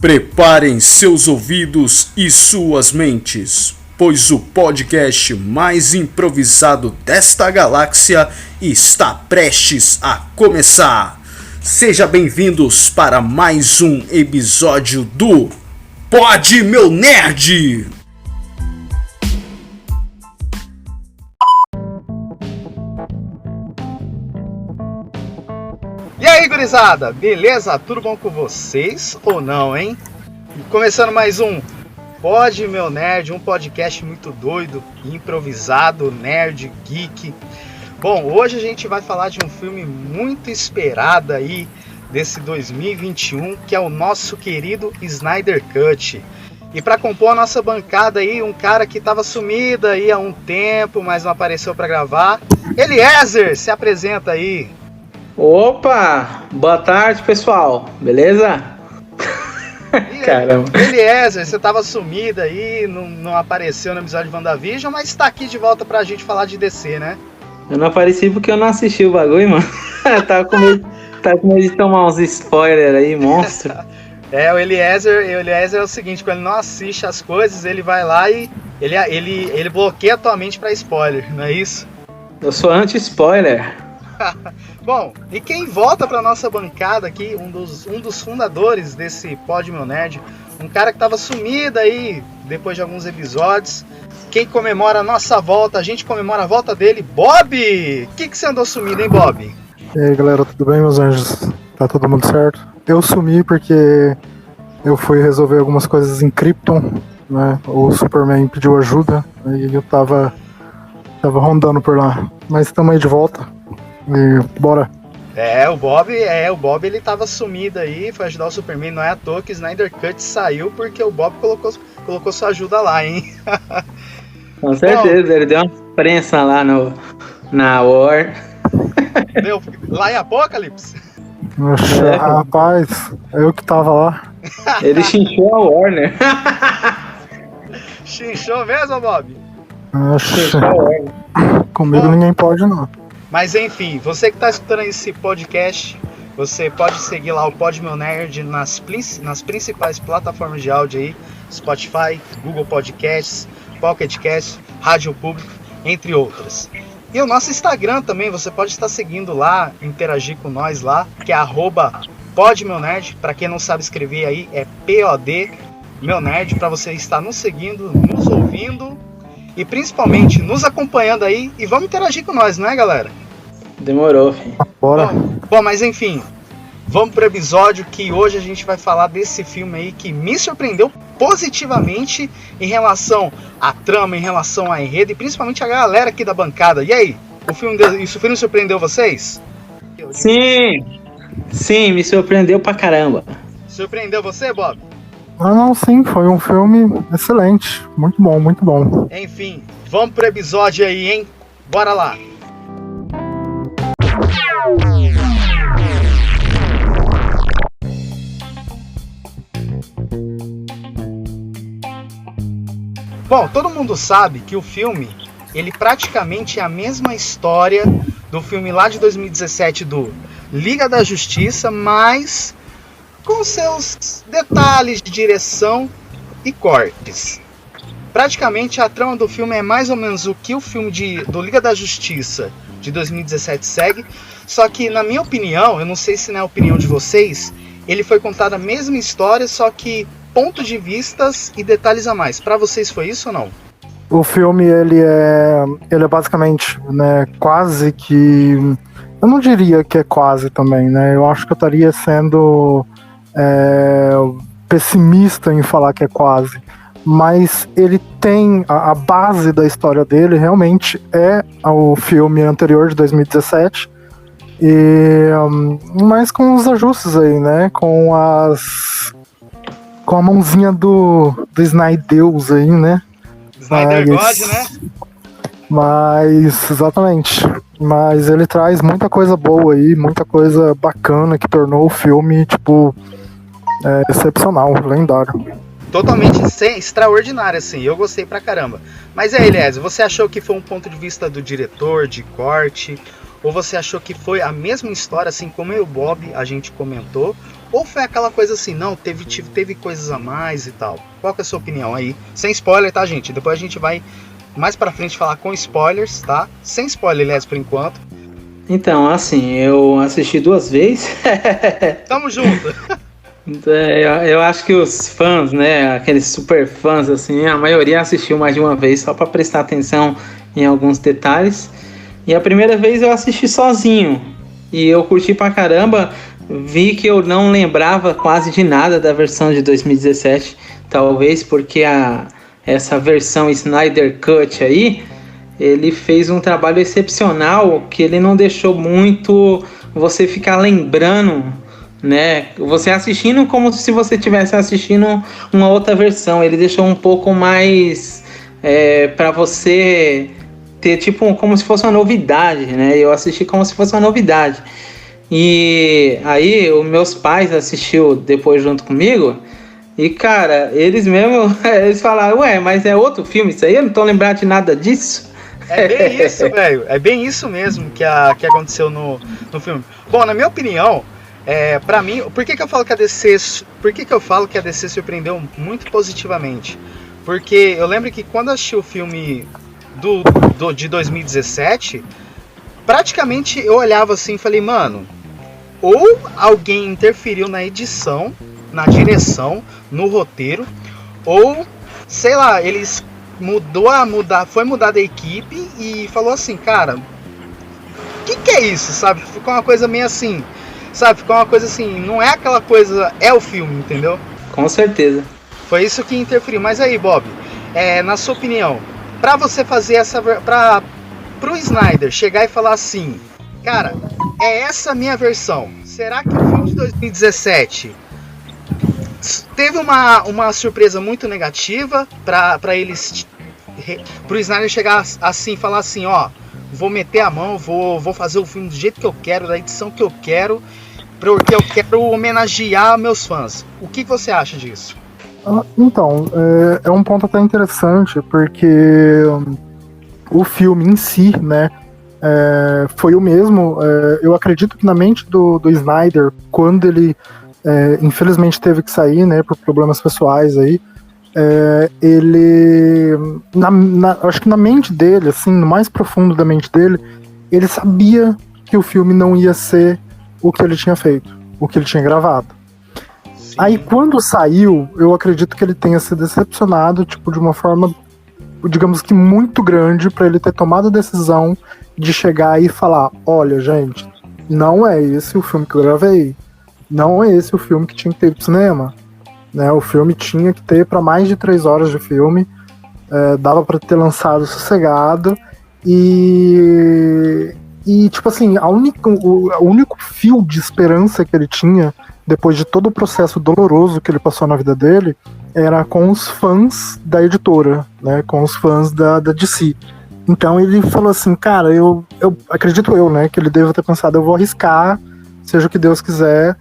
Preparem seus ouvidos e suas mentes, pois o podcast mais improvisado desta galáxia está prestes a começar. Sejam bem-vindos para mais um episódio do Pod Meu Nerd! E aí, gurizada, beleza? Tudo bom com vocês ou não, hein? Começando mais um Pod Meu Nerd, um podcast muito doido, improvisado, nerd, geek. Bom, hoje a gente vai falar de um filme muito esperado aí desse 2021, que é o nosso querido Snyder Cut. E para compor a nossa bancada aí, um cara que estava sumido aí há um tempo, mas não apareceu para gravar. Eliezer, se apresenta aí. Opa! Boa tarde, pessoal. Beleza? Caramba. Eliezer, você tava sumido aí, não apareceu no episódio de WandaVision, mas tá aqui de volta pra gente falar de DC, né? Eu não apareci porque eu não assisti o bagulho, mano. Tava com medo de tomar uns spoilers aí, monstro. O Eliezer é o seguinte, quando ele não assiste as coisas, ele vai lá e ele bloqueia a tua mente pra spoiler, não é isso? Eu sou anti-spoiler. Bom, e quem volta pra nossa bancada aqui, um dos fundadores desse Pod Meu Nerd, um cara que tava sumido aí depois de alguns episódios. Quem comemora a nossa volta, a gente comemora a volta dele, Bob! O que você andou sumido, hein, Bob? E aí, galera, tudo bem, meus anjos? Tá todo mundo certo? Eu sumi porque eu fui resolver algumas coisas em Krypton, né? O Superman pediu ajuda e eu tava rondando por lá. Mas estamos aí de volta. E bora. O Bob ele tava sumido aí, foi ajudar o Superman, não é à toa que o Snyder Cut saiu porque o Bob colocou sua ajuda lá, hein? Com certeza, ele deu uma prensa lá na War. Deu lá em Apocalipse? Rapaz, eu que tava lá. Ele chinchou a Warner. Chinchou mesmo, Bob? Comigo ninguém pode, não. Mas enfim, você que está escutando esse podcast, você pode seguir lá o Pod Meu Nerd nas principais plataformas de áudio aí, Spotify, Google Podcasts, Pocket Cast, Rádio Público, entre outras. E o nosso Instagram também, você pode estar seguindo lá, interagir com nós lá, que é @podmeunerd. Para quem não sabe escrever aí, é POD Meu Nerd, para você estar nos seguindo, nos ouvindo e principalmente nos acompanhando aí. E vamos interagir com nós, não é, galera? Demorou, filho. Bora. Bom, mas enfim, vamos pro episódio que hoje a gente vai falar desse filme aí que me surpreendeu positivamente em relação à trama, em relação à enredo e principalmente a galera aqui da bancada. E aí, o filme surpreendeu vocês? Sim, me surpreendeu pra caramba. Surpreendeu você, Bob? Não, sim, foi um filme excelente. Muito bom, muito bom. Enfim, vamos pro episódio aí, hein? Bora lá! Bom, todo mundo sabe que o filme, ele praticamente é a mesma história do filme lá de 2017 do Liga da Justiça, mas com seus detalhes de direção e cortes. Praticamente a trama do filme é mais ou menos o que o filme do Liga da Justiça de 2017 segue, só que na minha opinião, eu não sei se não é a opinião de vocês, ele foi contado a mesma história, só que ponto de vistas e detalhes a mais. Pra vocês foi isso ou não? O filme, ele é basicamente, né, quase que... Eu não diria que é quase também, né? Eu acho que eu estaria sendo pessimista em falar que é quase. Mas ele tem... A base da história dele realmente é o filme anterior de 2017. Mas com os ajustes aí, né? Com a mãozinha do Snydeus aí, né? Snyder God, né? Mas, exatamente. Mas ele traz muita coisa boa aí, muita coisa bacana que tornou o filme, tipo, excepcional, lendário. Totalmente extraordinário, assim. Eu gostei pra caramba. Mas aí, Eliezer, você achou que foi um ponto de vista do diretor, de corte? Ou você achou que foi a mesma história, assim como eu e o Bob a gente comentou? Ou foi aquela coisa assim, não, teve coisas a mais e tal? Qual que é a sua opinião aí? Sem spoiler, tá, gente? Depois a gente vai mais pra frente falar com spoilers, tá? Sem spoiler, aliás, por enquanto. Então, assim, eu assisti 2 vezes. Tamo junto. Eu acho que os fãs, né, aqueles super fãs, assim, a maioria assistiu mais de uma vez só pra prestar atenção em alguns detalhes. E a primeira vez eu assisti sozinho e eu curti pra caramba. Vi que eu não lembrava quase de nada da versão de 2017, talvez porque essa versão Snyder Cut aí, ele fez um trabalho excepcional, que ele não deixou muito você ficar lembrando, né? Você assistindo como se você estivesse assistindo uma outra versão. Ele deixou um pouco mais para você ter tipo como se fosse uma novidade, né? Eu assisti como se fosse uma novidade. E aí os meus pais assistiu depois junto comigo. E cara, eles falaram, ué, mas é outro filme isso aí? Eu não tô lembrado de nada disso. É bem isso, velho. É bem isso mesmo que aconteceu no filme. Bom, na minha opinião, pra mim, por que eu falo que a DC surpreendeu muito positivamente? Porque eu lembro que quando eu assisti o filme de 2017, praticamente eu olhava assim e falei, mano, ou alguém interferiu na edição, na direção, no roteiro, ou, sei lá, eles foi mudada a equipe e falou assim, cara, o que é isso, sabe? Ficou uma coisa meio assim, sabe? Ficou uma coisa assim, não é aquela coisa, é o filme, entendeu? Com certeza. Foi isso que interferiu. Mas aí, Bob, na sua opinião, pra você fazer pro Snyder chegar e falar assim, cara, é essa a minha versão, será que o filme de 2017 teve uma surpresa muito negativa pro Snyder chegar assim, falar assim, ó, vou meter a mão, vou fazer o filme do jeito que eu quero, da edição que eu quero, porque eu quero homenagear meus fãs. O que você acha disso? Então, é um ponto até interessante, porque o filme em si, né, foi o mesmo. Eu acredito que na mente do Snyder, quando ele infelizmente teve que sair, né, por problemas pessoais aí, ele, acho que na mente dele, assim, no mais profundo da mente dele, ele sabia que o filme não ia ser o que ele tinha feito, o que ele tinha gravado. Sim. Aí quando saiu, eu acredito que ele tenha se decepcionado, tipo, de uma forma, digamos que muito grande, pra ele ter tomado a decisão de chegar e falar, olha, gente, não é esse o filme que eu gravei, não é esse o filme que tinha que ter pro cinema, né? O filme tinha que ter para mais de 3 horas de filme, dava para ter lançado sossegado, e tipo assim, o único fio de esperança que ele tinha, depois de todo o processo doloroso que ele passou na vida dele, era com os fãs da editora, né? Com os fãs da DC. Então ele falou assim, cara, eu acredito né, que ele deva ter pensado, eu vou arriscar, seja o que Deus quiser,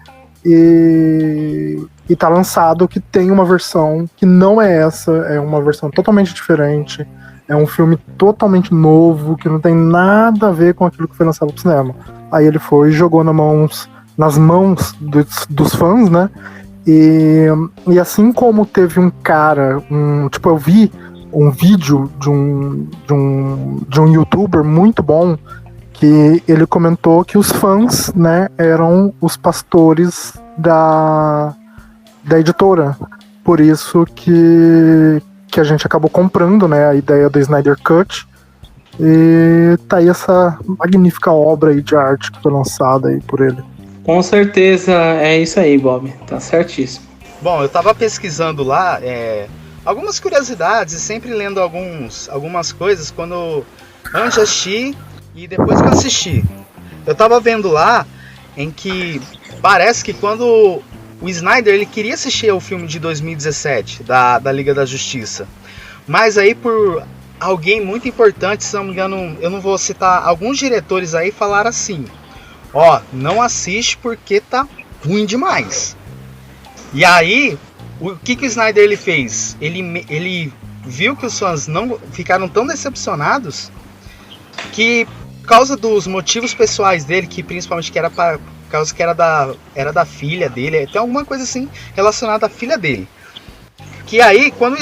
e tá lançado que tem uma versão que não é essa, é uma versão totalmente diferente, é um filme totalmente novo, que não tem nada a ver com aquilo que foi lançado pro cinema. Aí ele foi e jogou nas mãos dos fãs, né, e assim como teve um cara, tipo, eu vi um vídeo de um youtuber muito bom, que ele comentou que os fãs, né, eram os pastores da editora. Por isso que a gente acabou comprando, né, a ideia do Snyder Cut. E tá aí essa magnífica obra aí de arte que foi lançada aí por ele. Com certeza é isso aí, Bob. Tá certíssimo. Bom, eu tava pesquisando lá algumas curiosidades e sempre lendo algumas coisas antes de assistir e depois que eu assisti. Eu tava vendo lá em que parece que quando o Snyder ele queria assistir ao filme de 2017 da Liga da Justiça, mas aí por alguém muito importante, se não me engano, eu não vou citar, alguns diretores aí falaram assim, ó, não assiste porque tá ruim demais. E aí, o que o Snyder ele fez? Ele viu que os fãs não ficaram tão decepcionados que, por causa dos motivos pessoais dele, que principalmente que era para causa que era da filha dele, tem alguma coisa assim relacionada à filha dele. Que aí, quando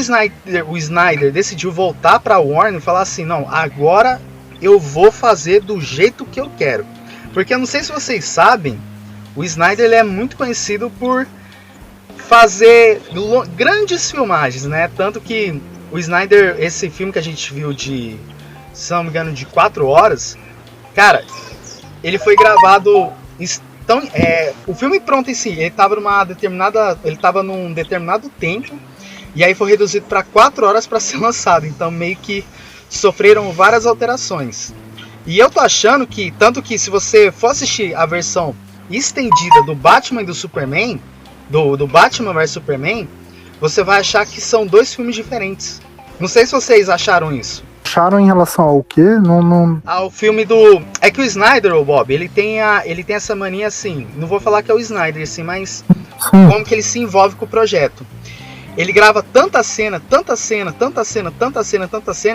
o Snyder decidiu voltar pra Warner e falar assim, não, agora eu vou fazer do jeito que eu quero. Porque eu não sei se vocês sabem, o Snyder ele é muito conhecido por fazer grandes filmagens, né? Tanto que o Snyder, esse filme que a gente viu de, se não me engano, de 4 horas, cara, ele foi gravado... Então, o filme pronto em si, ele estava num determinado tempo, e aí foi reduzido para 4 horas para ser lançado. Então meio que sofreram várias alterações. E eu tô achando que, tanto que se você for assistir a versão estendida do Batman e do Superman, do Batman vs Superman, você vai achar que são 2 filmes diferentes. Não sei se vocês acharam isso. Acharam em relação ao quê? Não... Ao filme do... É que o Snyder, o Bob, ele tem essa mania assim, não vou falar que é o Snyder assim, mas como que ele se envolve com o projeto. Ele grava tanta cena,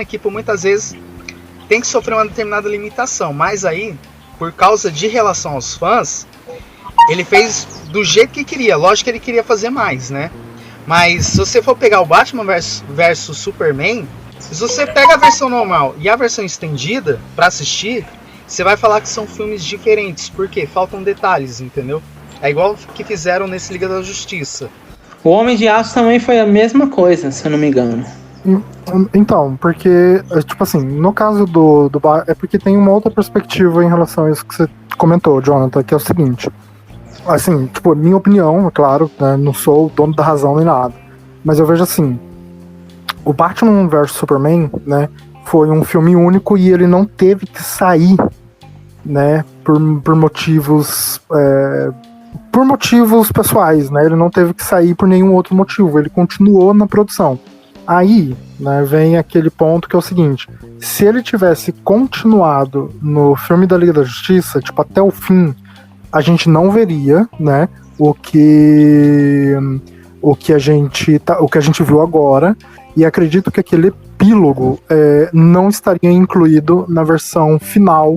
que por muitas vezes tem que sofrer uma determinada limitação. Mas aí, por causa de relação aos fãs, ele fez do jeito que queria. Lógico que ele queria fazer mais, né? Mas se você for pegar o Batman versus Superman, se você pega a versão normal e a versão estendida pra assistir, você vai falar que são filmes diferentes. Por quê? Faltam detalhes, entendeu? É igual que fizeram nesse Liga da Justiça. O Homem de Aço também foi a mesma coisa, se eu não me engano. Então, porque, tipo assim, no caso do é porque tem uma outra perspectiva em relação a isso que você comentou, Jonathan, que é o seguinte. Assim, tipo, minha opinião, é claro, né, não sou o dono da razão nem nada, mas eu vejo assim, o Batman vs Superman, né, foi um filme único e ele não teve que sair, né, por motivos pessoais, né, ele não teve que sair por nenhum outro motivo, ele continuou na produção. Aí, né, vem aquele ponto que é o seguinte, se ele tivesse continuado no filme da Liga da Justiça, tipo, até o fim, a gente não veria, né, o que a gente viu agora, e acredito que aquele epílogo não estaria incluído na versão final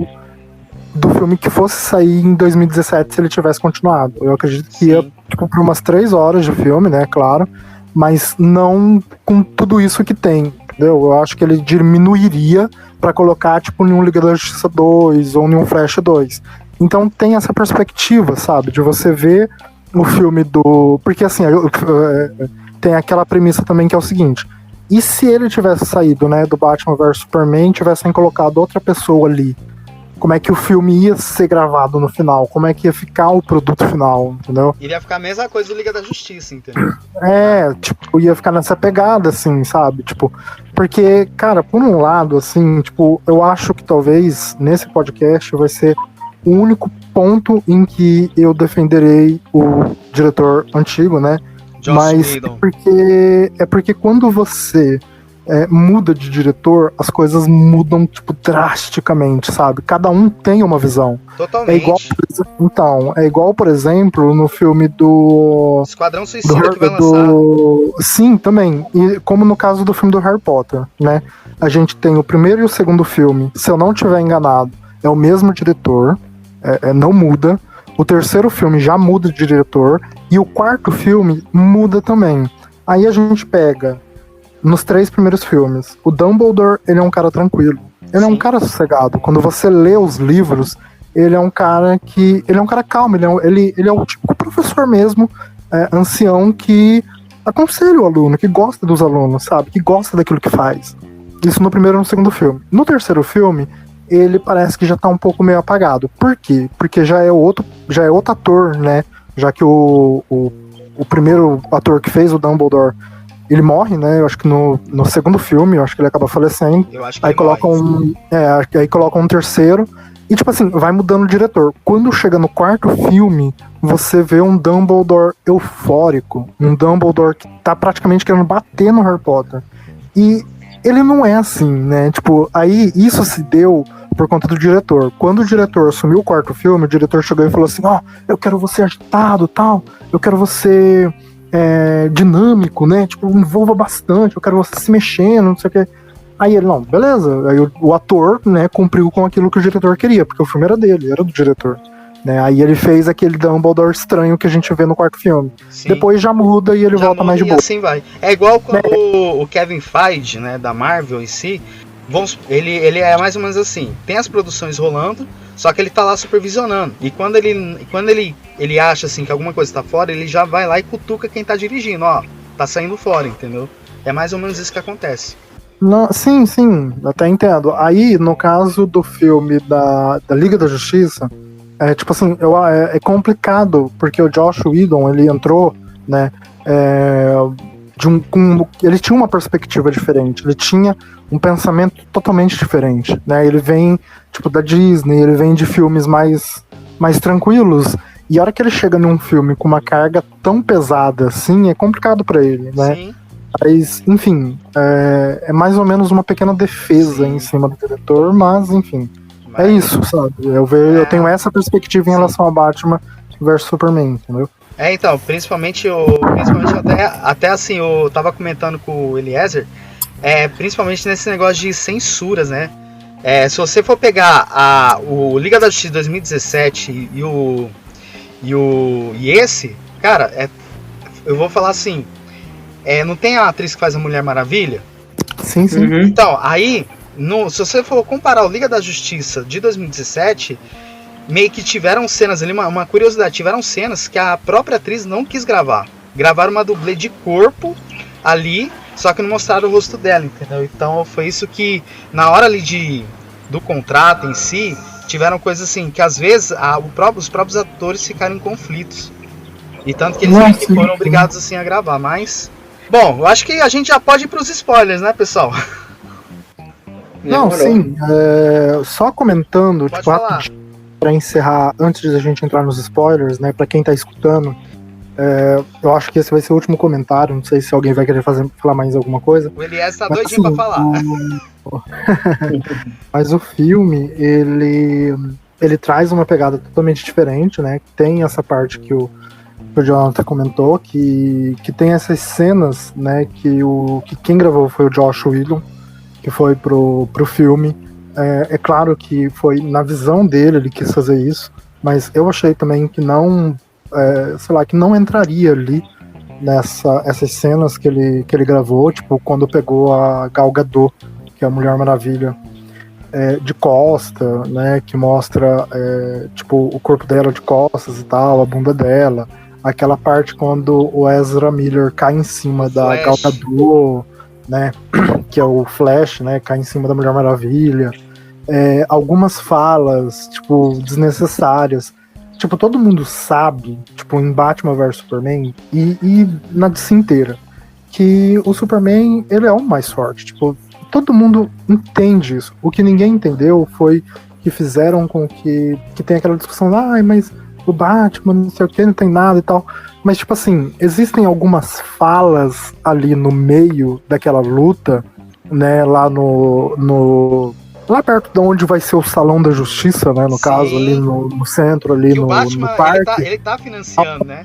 do filme que fosse sair em 2017 se ele tivesse continuado. Eu acredito que ia, tipo, por umas 3 horas de filme, né, claro, mas não com tudo isso que tem, entendeu? Eu acho que ele diminuiria pra colocar, tipo, em um Liga da Justiça 2 ou em um Flash 2. Então tem essa perspectiva, sabe, de você ver o filme do... Porque, assim, tem aquela premissa também que é o seguinte, e se ele tivesse saído, né, do Batman vs Superman, tivessem colocado outra pessoa ali, como é que o filme ia ser gravado no final, como é que ia ficar o produto final, entendeu? Iria ficar a mesma coisa do Liga da Justiça, entendeu? Tipo, ia ficar nessa pegada, assim, sabe? Tipo, porque, cara, por um lado, assim, tipo, eu acho que talvez nesse podcast vai ser o único ponto em que eu defenderei o diretor antigo, né? Mas é porque quando você muda de diretor, as coisas mudam, tipo, drasticamente, sabe? Cada um tem uma visão. Totalmente. É igual, por exemplo, no filme do... Esquadrão Suicida que vai lançar. Sim, também. E como no caso do filme do Harry Potter, né? A gente tem o primeiro e o segundo filme, se eu não estiver enganado, é o mesmo diretor, não muda. O terceiro filme já muda de diretor, e o quarto filme muda também. Aí a gente pega... Nos 3 primeiros filmes, o Dumbledore, ele é um cara tranquilo. Ele é um cara sossegado. Quando você lê os livros, ele é um cara calmo. Ele é o típico professor mesmo, ancião, que aconselha o aluno, que gosta dos alunos, sabe? Que gosta daquilo que faz. Isso no primeiro e no segundo filme. No terceiro filme, ele parece que já tá um pouco meio apagado. Por quê? Porque já é outro ator, né? Já que o primeiro ator que fez o Dumbledore, ele morre, né? Eu acho que no segundo filme, eu acho que ele acaba falecendo. Eu acho que aí colocam aí colocam um terceiro. E, tipo assim, vai mudando o diretor. Quando chega no quarto filme, você vê um Dumbledore eufórico. Um Dumbledore que tá praticamente querendo bater no Harry Potter. E ele não é assim, né? Tipo, aí isso se deu por conta do diretor. Quando o diretor assumiu o quarto filme, o diretor chegou e falou assim, eu quero você agitado, tal. Eu quero você... dinâmico, né? Tipo, envolva bastante, eu quero você se mexendo, não sei o que. Aí ele, não, beleza. Aí o ator, né, cumpriu com aquilo que o diretor queria, porque o filme era dele, era do diretor. né? Aí ele fez aquele Dumbledore estranho que a gente vê no quarto filme. Sim. Depois já muda e ele Já volta muda mais de e boa. assim vai. É igual quando o Kevin Feige, né, da Marvel em si, ele é mais ou menos assim. Tem as produções rolando, só que ele tá lá supervisionando. E quando ele acha assim que alguma coisa tá fora, ele já vai lá e cutuca quem tá dirigindo. Ó, tá saindo fora, entendeu? É mais ou menos isso que acontece. Não, sim, até entendo. Aí, no caso do filme da Liga da Justiça, tipo assim, é complicado, porque o Joss Whedon, ele entrou, né, ele tinha uma perspectiva diferente, ele tinha um pensamento totalmente diferente, né, ele vem, tipo, da Disney, ele vem de filmes mais tranquilos, e a hora que ele chega num filme com uma carga tão pesada assim, é complicado pra ele, né. Sim. Mas, enfim, é mais ou menos uma pequena defesa em cima do diretor, mas, enfim, é isso, sabe? Eu tenho essa perspectiva em relação a Batman vs Superman, entendeu? Então, principalmente até assim, eu tava comentando com o Eliezer, principalmente nesse negócio de censuras, né? Se você for pegar o Liga da Justiça 2017 e esse, cara, eu vou falar assim, não tem a atriz que faz a Mulher Maravilha? Sim. Uhum. Então, aí, se você for comparar o Liga da Justiça de 2017, meio que tiveram cenas ali, uma curiosidade, tiveram cenas que a própria atriz não quis gravar. Gravaram uma dublê de corpo ali, só que não mostraram o rosto dela, entendeu? Então foi isso que, na hora ali do contrato em si, tiveram coisas assim, que às vezes os próprios atores ficaram em conflitos. E tanto que eles meio que foram obrigados assim a gravar, mas... Bom, eu acho que a gente já pode ir para os spoilers, né, pessoal? Não, sim. Só comentando, Pode tipo, falar. rapidinho, pra encerrar, antes da gente entrar nos spoilers, né, pra quem tá escutando, eu acho que esse vai ser o último comentário, não sei se alguém vai querer falar mais alguma coisa. O Elias tá Mas, doidinho assim, pra falar. Mas o filme, ele traz uma pegada totalmente diferente, né, tem essa parte que o Jonathan comentou, que tem essas cenas, né, que quem gravou foi o Joss Whedon, que foi pro filme. É claro que foi na visão dele, ele quis fazer isso, mas eu achei também que não, que não entraria ali essas cenas que ele gravou, tipo, quando pegou a Gal Gadot, que é a Mulher Maravilha, de costa, né, que mostra, tipo, o corpo dela de costas e tal, a bunda dela, aquela parte quando o Ezra Miller cai em cima da Gal Gadot, né, que é o Flash, né, cai em cima da Mulher Maravilha, algumas falas, tipo, desnecessárias, tipo, todo mundo sabe, tipo, em Batman vs Superman e na DC inteira, que o Superman, ele é o mais forte, tipo, todo mundo entende isso. O que ninguém entendeu foi que fizeram com que tem aquela discussão, mas o Batman, não sei o que, não tem nada e tal. Mas, tipo assim, existem algumas falas ali no meio daquela luta, né, lá lá perto de onde vai ser o Salão da Justiça, né, no Sim. caso, ali no centro, ali que no, o Batman, no parque. ele tá financiando, né?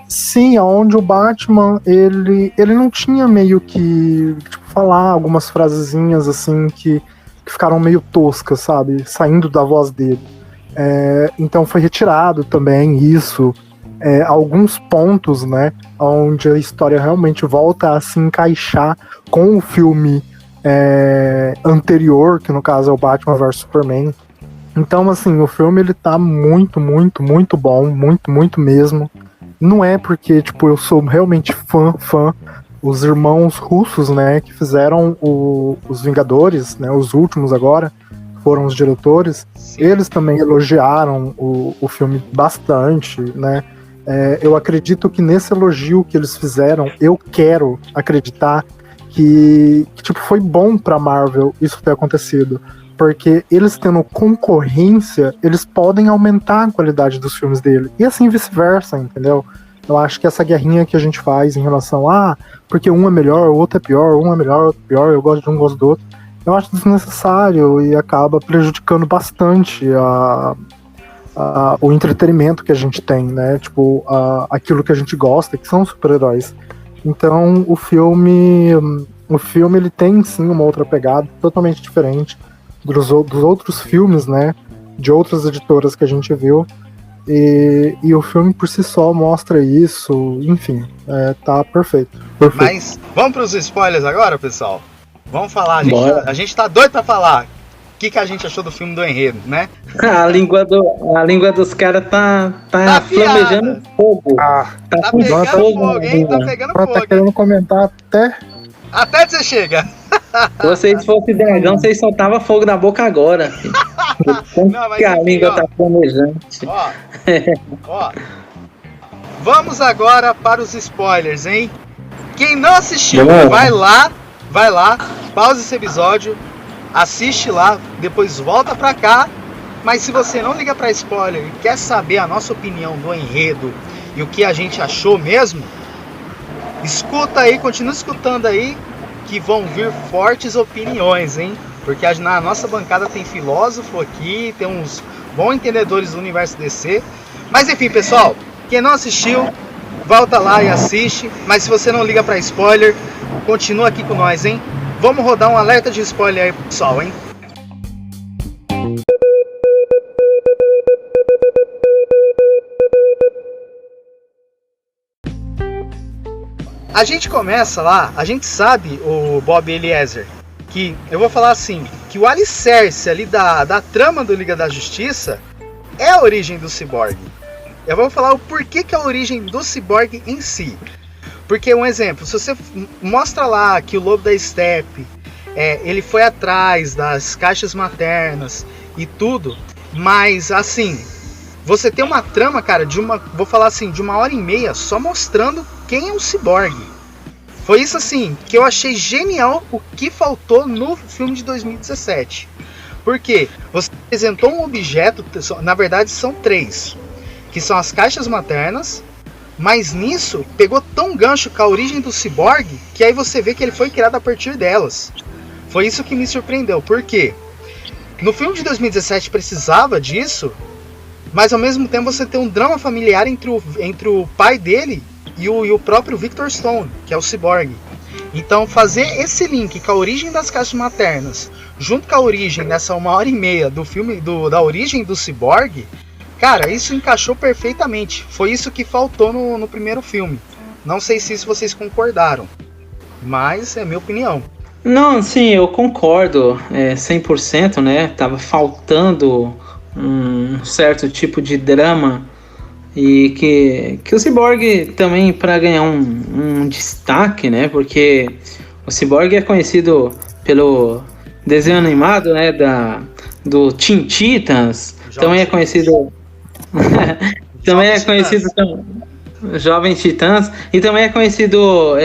Sim, onde o Batman, ele não tinha meio que, tipo, falar algumas frasezinhas, assim, que ficaram meio toscas, sabe, saindo da voz dele. Então foi retirado também isso, alguns pontos, né, onde a história realmente volta a se encaixar com o filme anterior, que no caso é o Batman vs Superman. Então, assim, o filme ele tá muito, muito, muito bom, muito, muito mesmo. Não é porque, tipo, eu sou realmente fã. Os irmãos russos, né, que fizeram os Vingadores, né, os últimos agora, foram os diretores. Sim. Eles também elogiaram o filme bastante, né. Eu acredito que nesse elogio que eles fizeram, eu quero acreditar que tipo, foi bom pra Marvel isso ter acontecido. Porque eles tendo concorrência, eles podem aumentar a qualidade dos filmes dele. E assim vice-versa, entendeu? Eu acho que essa guerrinha que a gente faz em relação porque um é melhor, o outro é pior, um é melhor, o outro é pior, eu gosto de um, gosto do outro, eu acho desnecessário e acaba prejudicando bastante o entretenimento que a gente tem, né? Tipo, aquilo que a gente gosta, que são super-heróis. Então, o filme ele tem sim uma outra pegada, totalmente diferente dos outros filmes, né, de outras editoras que a gente viu, E o filme por si só mostra isso, enfim, tá perfeito. Mas vamos para os spoilers agora, pessoal? Vamos falar, a gente tá doido pra falar o que a gente achou do filme do enredo, né? A língua dos caras tá flamejando fogo. Tá pegando fogo, hein? Tá pegando fogo. Tá querendo comentar até que você chega. Se vocês fossem dragão, vocês soltavam fogo na boca agora. Não, mas a língua tá flamejante. Ó. Vamos agora para os spoilers, hein? Quem não assistiu, vai lá, pausa esse episódio, assiste lá, depois volta pra cá. Mas se você não liga pra spoiler e quer saber a nossa opinião do enredo e o que a gente achou mesmo, escuta aí, continua escutando aí, que vão vir fortes opiniões, hein? Porque na nossa bancada tem filósofo aqui, tem uns bons entendedores do universo DC. Mas enfim, pessoal, quem não assistiu, volta lá e assiste. Mas se você não liga pra spoiler, continua aqui com nós, hein? Vamos rodar um alerta de spoiler aí pro pessoal, hein? A gente começa lá, a gente sabe, o Bob Eliezer, que eu vou falar assim, que o alicerce ali da trama do Liga da Justiça é a origem do Cyborg. Eu vou falar o porquê que é a origem do Cyborg em si. Porque, um exemplo, se você mostra lá que o Lobo da Steppe, ele foi atrás das caixas maternas e tudo, mas assim, você tem uma trama, cara, vou falar assim, de 1h30 só mostrando quem é o Cyborg. Foi isso assim, que eu achei genial o que faltou no filme de 2017. Porque você apresentou um objeto, na verdade são 3, que são as caixas maternas, mas nisso pegou tão gancho com a origem do Cyborg, que aí você vê que ele foi criado a partir delas. Foi isso que me surpreendeu, porque no filme de 2017 precisava disso, mas ao mesmo tempo você tem um drama familiar entre o pai dele e o próprio Victor Stone, que é o Cyborg. Então fazer esse link com a origem das caixas maternas, junto com a origem nessa 1h30 do filme da origem do Cyborg, cara, isso encaixou perfeitamente. Foi isso que faltou no primeiro filme. Não sei se isso vocês concordaram, mas é minha opinião. Não, sim, eu concordo 100%, né? Tava faltando um certo tipo de drama e que o Cyborg também, para ganhar um destaque, né? Porque o Cyborg é conhecido pelo desenho animado, né? Do Teen Titans, também é conhecido também é conhecido Jovem Titãs, e também é conhecido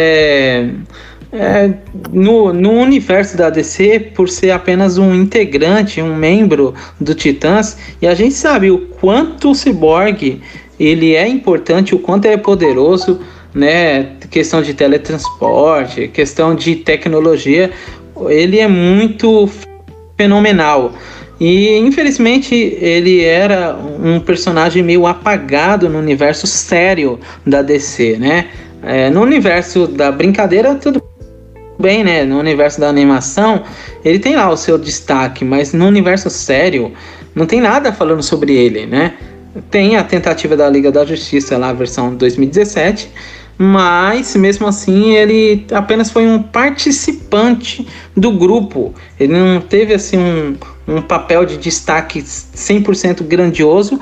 no universo da DC por ser apenas um integrante, um membro do Titãs. E a gente sabe o quanto o Cyborg ele é importante, o quanto ele é poderoso, né? Questão de teletransporte, questão de tecnologia, ele é muito fenomenal. E infelizmente ele era um personagem meio apagado no universo sério da DC, né? No universo da brincadeira tudo bem, né? No universo da animação ele tem lá o seu destaque, mas no universo sério não tem nada falando sobre ele, né? Tem a tentativa da Liga da Justiça lá, a versão 2017, mas mesmo assim ele apenas foi um participante do grupo. Ele não teve assim um papel de destaque 100% grandioso,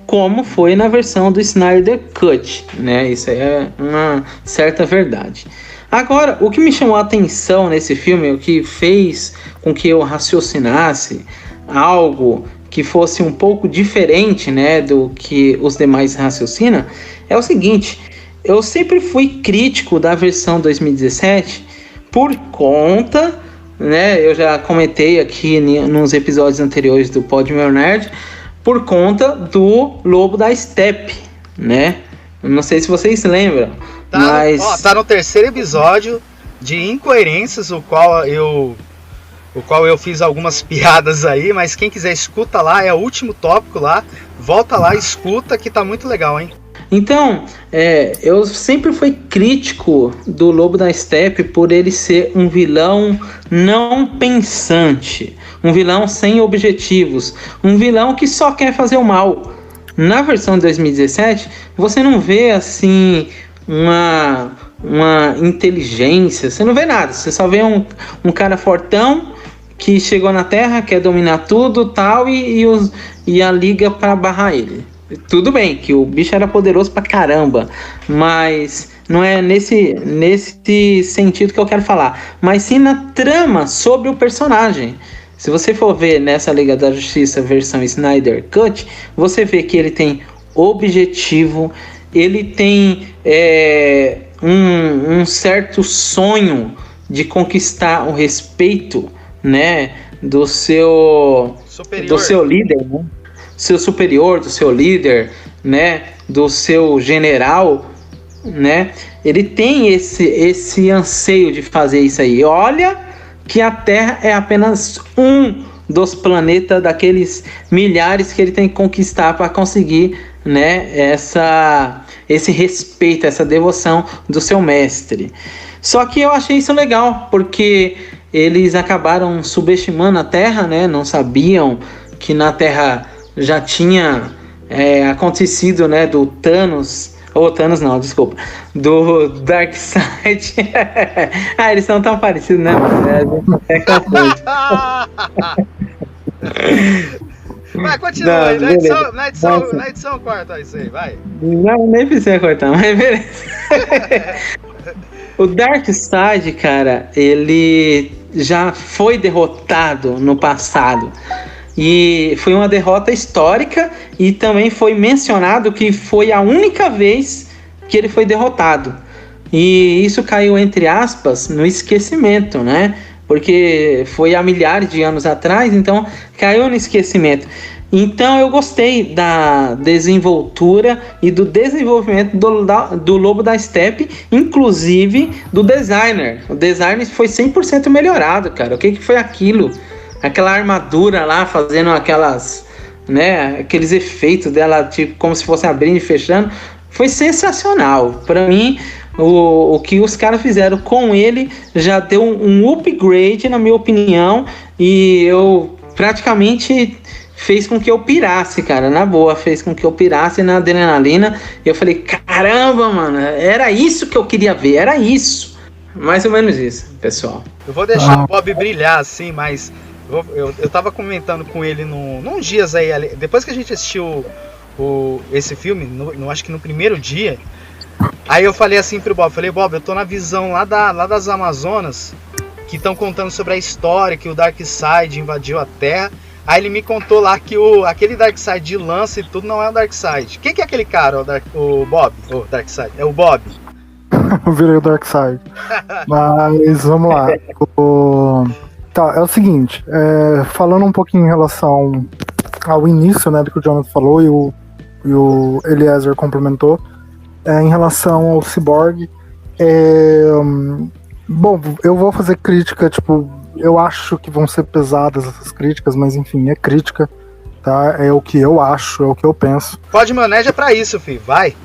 como foi na versão do Snyder Cut, né? Isso é uma certa verdade. Agora, o que me chamou a atenção nesse filme, o que fez com que eu raciocinasse algo que fosse um pouco diferente, né, do que os demais raciocinam, é o seguinte: eu sempre fui crítico da versão 2017 por conta, né, eu já comentei aqui nos episódios anteriores do Pod Meu Nerd, por conta do Lobo da Steppe, né? Não sei se vocês lembram, mas tá no terceiro episódio de Incoerências, o qual eu fiz algumas piadas aí, mas quem quiser escuta lá, é o último tópico lá, volta lá, escuta que tá muito legal, hein? Então, eu sempre fui crítico do Lobo da Steppe por ele ser um vilão não pensante, um vilão sem objetivos, um vilão que só quer fazer o mal. Na versão de 2017, você não vê assim uma inteligência, você não vê nada, você só vê um cara fortão que chegou na Terra, quer dominar tudo tal, e a Liga para barrar ele. Tudo bem que o bicho era poderoso pra caramba, mas não é nesse sentido que eu quero falar, mas sim na trama sobre o personagem. Se você for ver nessa Liga da Justiça versão Snyder Cut, você vê que ele tem objetivo, ele tem um certo sonho de conquistar o respeito, né, do seu líder, né? Seu superior, do seu líder, né, do seu general, né? Ele tem esse anseio de fazer isso aí. Olha que a Terra é apenas um dos planetas daqueles milhares que ele tem que conquistar para conseguir, né, esse respeito, essa devoção do seu mestre. Só que eu achei isso legal, porque eles acabaram subestimando a Terra, né? Não sabiam que na Terra já tinha acontecido, né, do Thanos, do Darkseid. Eles são tão parecidos, né, mano? Vai, continua aí, na edição corta isso aí, vai. Não, nem precisa cortar, mas beleza. O Darkseid, cara, ele já foi derrotado no passado. E foi uma derrota histórica, e também foi mencionado que foi a única vez que ele foi derrotado. E isso caiu, entre aspas, no esquecimento, né? Porque foi há milhares de anos atrás, então caiu no esquecimento. Então eu gostei da desenvoltura e do desenvolvimento do Lobo da Steppe, inclusive do designer. O design foi 100% melhorado, cara. O que foi aquilo? Aquela armadura lá, fazendo aquelas, né, aqueles efeitos dela, tipo, como se fosse abrindo e fechando. Foi sensacional. Para mim, o que os caras fizeram com ele já deu um upgrade, na minha opinião. E eu praticamente fez com que eu pirasse, cara, na boa. Fez com que eu pirasse na adrenalina. E eu falei, caramba, mano, era isso que eu queria ver, era isso. Mais ou menos isso, pessoal. Eu vou deixar o Bob brilhar assim, mas... Eu tava comentando com ele num dias aí, depois que a gente assistiu esse filme, acho que no primeiro dia, aí eu falei assim pro Bob, Bob, eu tô na visão lá das Amazonas, que estão contando sobre a história, que o Darkseid invadiu a Terra. Aí ele me contou lá que aquele Darkseid de lança e tudo não é o Darkseid. Quem que é aquele cara, o Bob? O Darkseid, é o Bob. Eu virei o Darkseid. Mas vamos lá. Tá, é o seguinte, falando um pouquinho em relação ao início, né, do que o Jonathan falou e o Eliezer complementou, em relação ao Cyborg, bom, eu vou fazer crítica, tipo, eu acho que vão ser pesadas essas críticas, mas enfim, é crítica, tá, é o que eu acho, é o que eu penso. Pode maneja pra isso, filho, vai!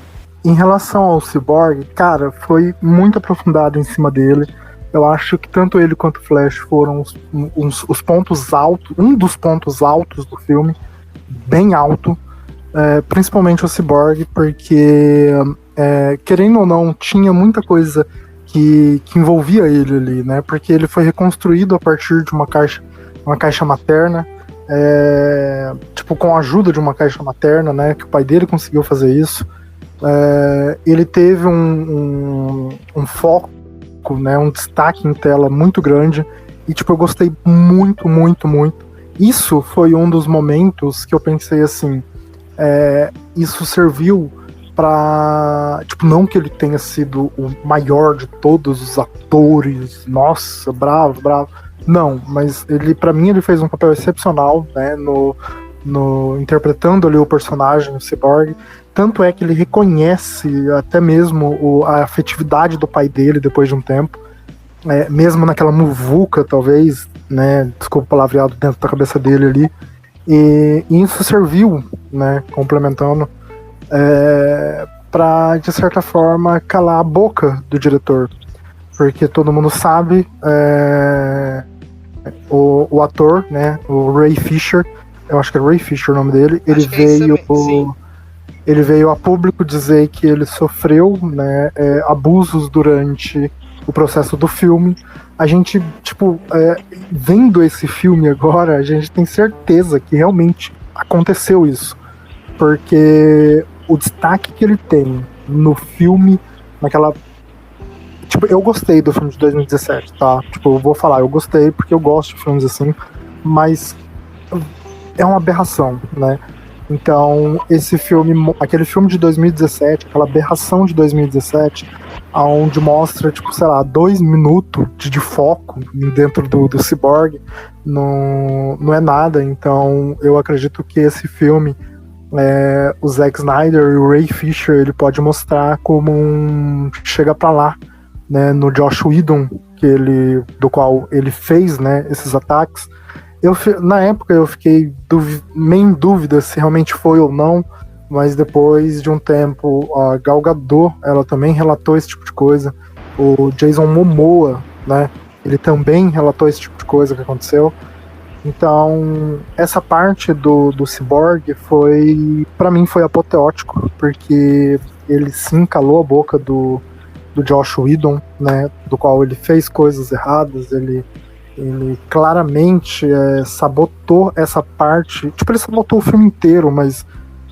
Em relação ao Cyborg, cara, foi muito aprofundado em cima dele. Eu acho que tanto ele quanto o Flash foram os pontos altos, um dos pontos altos do filme, bem alto, principalmente o Cyborg, porque, querendo ou não, tinha muita coisa que envolvia ele ali, né? Porque ele foi reconstruído a partir de uma caixa materna, tipo, com a ajuda de uma caixa materna, né? Que o pai dele conseguiu fazer isso. Ele teve um foco, né, um destaque em tela muito grande, e tipo, eu gostei muito. Isso foi um dos momentos que eu pensei assim, isso serviu pra, tipo, não que ele tenha sido o maior de todos os atores, nossa, bravo, não, mas ele, pra mim, ele fez um papel excepcional, né, interpretando ali o personagem, o Cyborg. Tanto é que ele reconhece até mesmo a afetividade do pai dele depois de um tempo, mesmo naquela muvuca, talvez, né, desculpa o palavreado, dentro da cabeça dele ali, e isso serviu, né, complementando, para, de certa forma, calar a boca do diretor, porque todo mundo sabe, o ator, né, o Ray Fisher, eu acho que é Ray Fisher o nome dele, ele veio... ele veio a público dizer que ele sofreu, né, abusos durante o processo do filme. A gente, tipo, vendo esse filme agora, a gente tem certeza que realmente aconteceu isso. Porque o destaque que ele tem no filme, naquela... Tipo, eu gostei do filme de 2017, tá? Tipo, eu vou falar, eu gostei porque eu gosto de filmes assim, mas é uma aberração, né? Então, esse filme, aquele filme de 2017, aquela aberração de 2017, onde mostra, tipo, sei lá, 2 minutos de foco dentro do Cyborg, não é nada. Então, eu acredito que esse filme, o Zack Snyder e o Ray Fisher, ele pode mostrar como chega pra lá, né, no Joss Whedon, do qual ele fez, né, esses ataques. Na época eu fiquei meio em dúvida se realmente foi ou não, mas depois de um tempo a Gal Gadot, ela também relatou esse tipo de coisa. O Jason Momoa, né, ele também relatou esse tipo de coisa que aconteceu. Então, essa parte do Cyborg pra mim foi apoteótico, porque ele sim calou a boca do Joss Whedon, né, do qual ele fez coisas erradas, ele claramente sabotou essa parte. Tipo, ele sabotou o filme inteiro, mas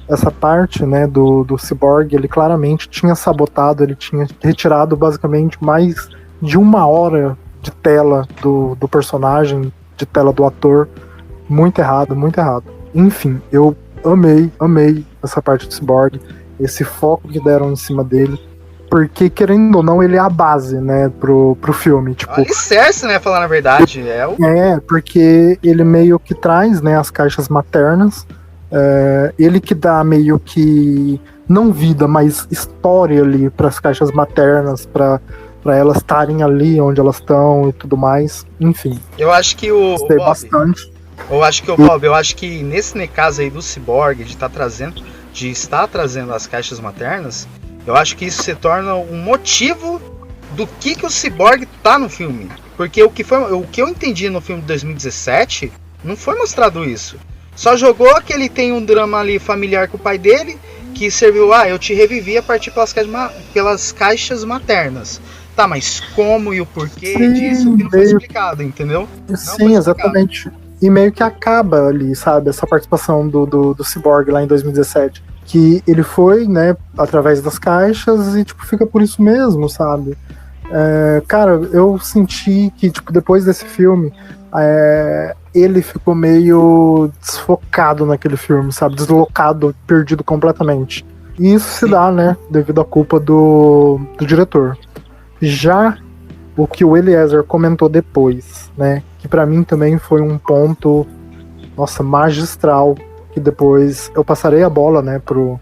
essa parte, né, do Cyborg, ele claramente tinha sabotado, ele tinha retirado basicamente mais de 1 hora de tela do personagem, de tela do ator. Muito errado, muito errado. Enfim, eu amei essa parte do Cyborg, esse foco que deram em cima dele. Porque, querendo ou não, ele é a base, né, pro filme. Tipo, alicerce, né, falar na verdade. Porque ele meio que traz, né, as caixas maternas. Ele que dá meio que, não vida, mas história ali pras caixas maternas, pra elas estarem ali onde elas estão e tudo mais. Enfim. Eu acho que gostei bastante. Eu acho que Bob, eu acho que nesse caso aí do Cyborg, de estar trazendo as caixas maternas, eu acho que isso se torna um motivo do que o Cyborg tá no filme. Porque o que eu entendi no filme de 2017, não foi mostrado isso. Só jogou que ele tem um drama ali familiar com o pai dele, que serviu, eu te revivi a partir pelas caixas maternas. Tá, mas como e o porquê disso que não foi explicado, entendeu? Sim, exatamente. E meio que acaba ali, sabe, essa participação do Cyborg lá em 2017. Que ele foi, né, através das caixas e, tipo, fica por isso mesmo, sabe? Cara, eu senti que, tipo, depois desse filme, ele ficou meio desfocado naquele filme, sabe? Deslocado, perdido completamente. E isso se dá, né, devido à culpa do diretor. Já o que o Eliezer comentou depois, né, que pra mim também foi um ponto, nossa, magistral, que depois eu passarei a bola, né, pro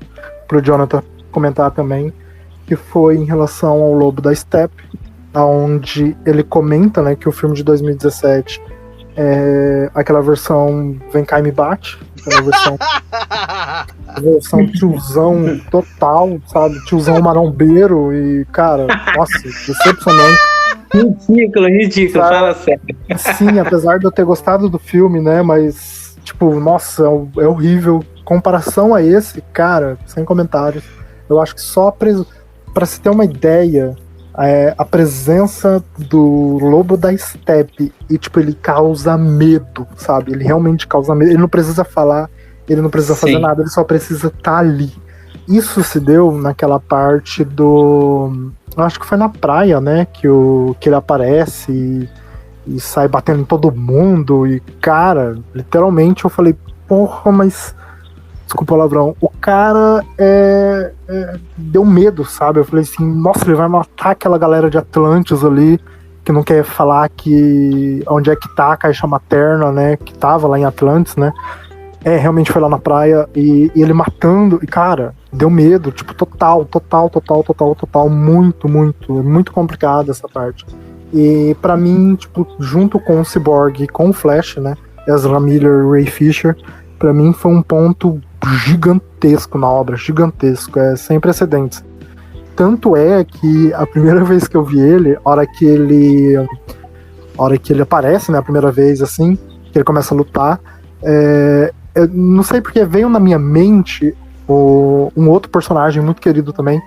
Jonathan comentar também, que foi em relação ao Lobo da Steppe, onde ele comenta, né, que o filme de 2017 é aquela versão Vem Cá e Me Bate, aquela versão tiozão total, sabe, tiozão marombeiro e, cara, nossa, decepcionante. Ridículo, fala sério. Sim, apesar de eu ter gostado do filme, né, mas tipo, nossa, é horrível. Comparação a esse, cara, sem comentários. Eu acho que só pra se ter uma ideia, a presença do Lobo da Steppe, e tipo, ele causa medo, sabe? Ele realmente causa medo. Ele não precisa falar, ele não precisa fazer nada, ele só precisa estar ali. Isso se deu naquela parte do... Eu acho que foi na praia, né? Que ele aparece e sai batendo em todo mundo. E, cara, literalmente eu falei, porra, mas... Desculpa o palavrão. O cara deu medo, sabe? Eu falei assim, nossa, ele vai matar aquela galera de Atlantis ali, que não quer falar que onde é que tá a caixa materna, né? Que tava lá em Atlantis, né? Realmente foi lá na praia e ele matando, e cara, deu medo, tipo, total, muito complicado essa parte. E pra mim, tipo, junto com o Cyborg e com o Flash, né, Ezra Miller e Ray Fisher, pra mim foi um ponto gigantesco na obra, gigantesco, sem precedentes. Tanto é que a primeira vez que eu vi ele, a hora que ele aparece, né, a primeira vez, assim, que ele começa a lutar, eu não sei porque veio na minha mente Um outro personagem muito querido também,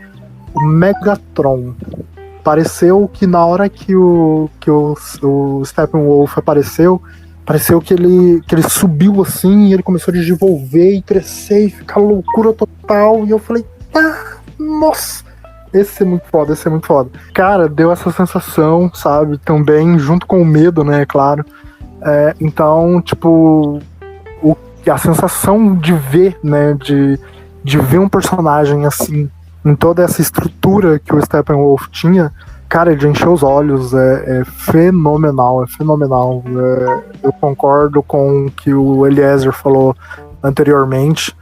o Megatron. Pareceu que na hora que o Steppenwolf apareceu, pareceu que ele subiu assim, e ele começou a desenvolver e crescer e ficar loucura total. E eu falei, nossa, esse é muito foda, esse é muito foda. Cara, deu essa sensação, sabe, também, junto com o medo, né, claro. Então, tipo, a sensação de ver, né, de ver um personagem assim, em toda essa estrutura que o Steppenwolf tinha, cara, de encher os olhos, é fenomenal, é fenomenal. Eu concordo com o que o Eliezer falou anteriormente.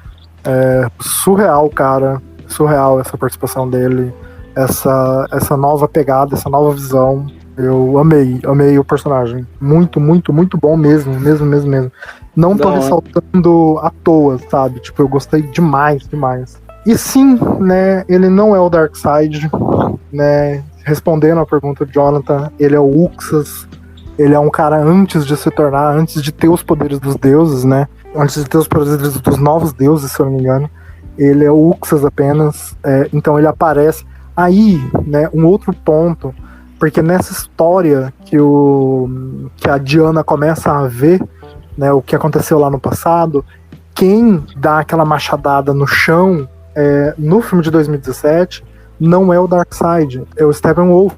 Surreal, cara, surreal essa participação dele, essa nova pegada, essa nova visão. Eu amei o personagem. Muito, muito, muito bom mesmo. Não tô ressaltando à toa, sabe? Tipo, eu gostei demais. E sim, né, ele não é o Darkseid, né? Respondendo a pergunta do Jonathan, ele é o Uxas. Ele é um cara antes de ter os poderes dos deuses, né? Antes de ter os poderes dos novos deuses, se eu não me engano. Ele é o Uxas apenas. Então ele aparece. Aí, né, um outro ponto, porque nessa história que a Diana começa a ver, né, o que aconteceu lá no passado, quem dá aquela machadada no chão no filme de 2017 não é o Darkseid, é o Steppenwolf,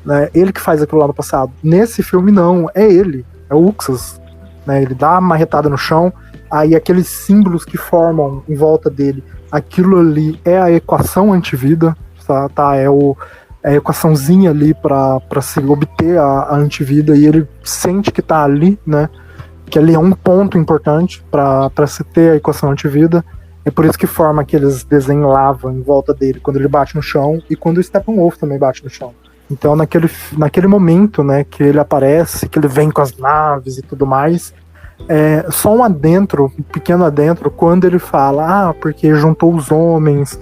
né, ele que faz aquilo lá no passado. Nesse filme não, é ele, é o Uxas, né, ele dá uma marretada no chão, aí aqueles símbolos que formam em volta dele, aquilo ali é a equação antivida, tá? É a equaçãozinha ali para se obter a antivida, e ele sente que tá ali, né? Que ali é um ponto importante para se ter a equação antivida. É por isso que forma aqueles desenhos lava em volta dele quando ele bate no chão e quando o Steppenwolf também bate no chão. Então naquele momento, né, que ele aparece, que ele vem com as naves e tudo mais, só um pequeno adentro, quando ele fala, porque juntou os homens,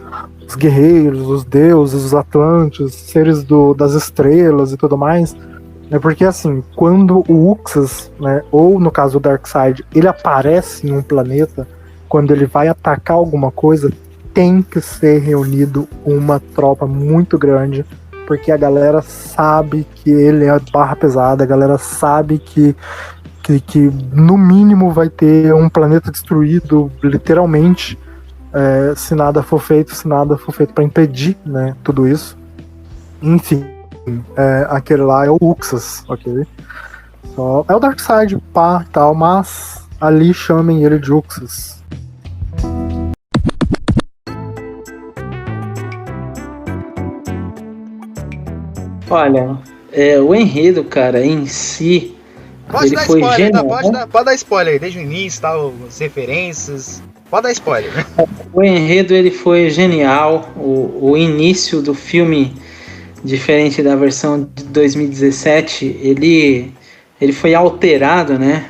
os guerreiros, os deuses, os atlantes, seres das estrelas e tudo mais. Porque assim, quando o Uxas, né, ou no caso o Darkseid, ele aparece em um planeta, quando ele vai atacar alguma coisa, tem que ser reunido uma tropa muito grande, porque a galera sabe que ele é barra pesada, a galera sabe que no mínimo vai ter um planeta destruído, literalmente, se nada for feito para impedir, né, tudo isso. Enfim, aquele lá é o Uxas, ok? É o Darkseid, pá, tal, mas ali chamem ele de Uxas. Olha, o enredo, cara, em si, Pode ele dar foi spoiler, genial. pode dar spoiler aí, desde o início, tal, as referências. Pode dar spoiler. O enredo, ele foi genial. O início do filme, diferente da versão de 2017, ele foi alterado, né?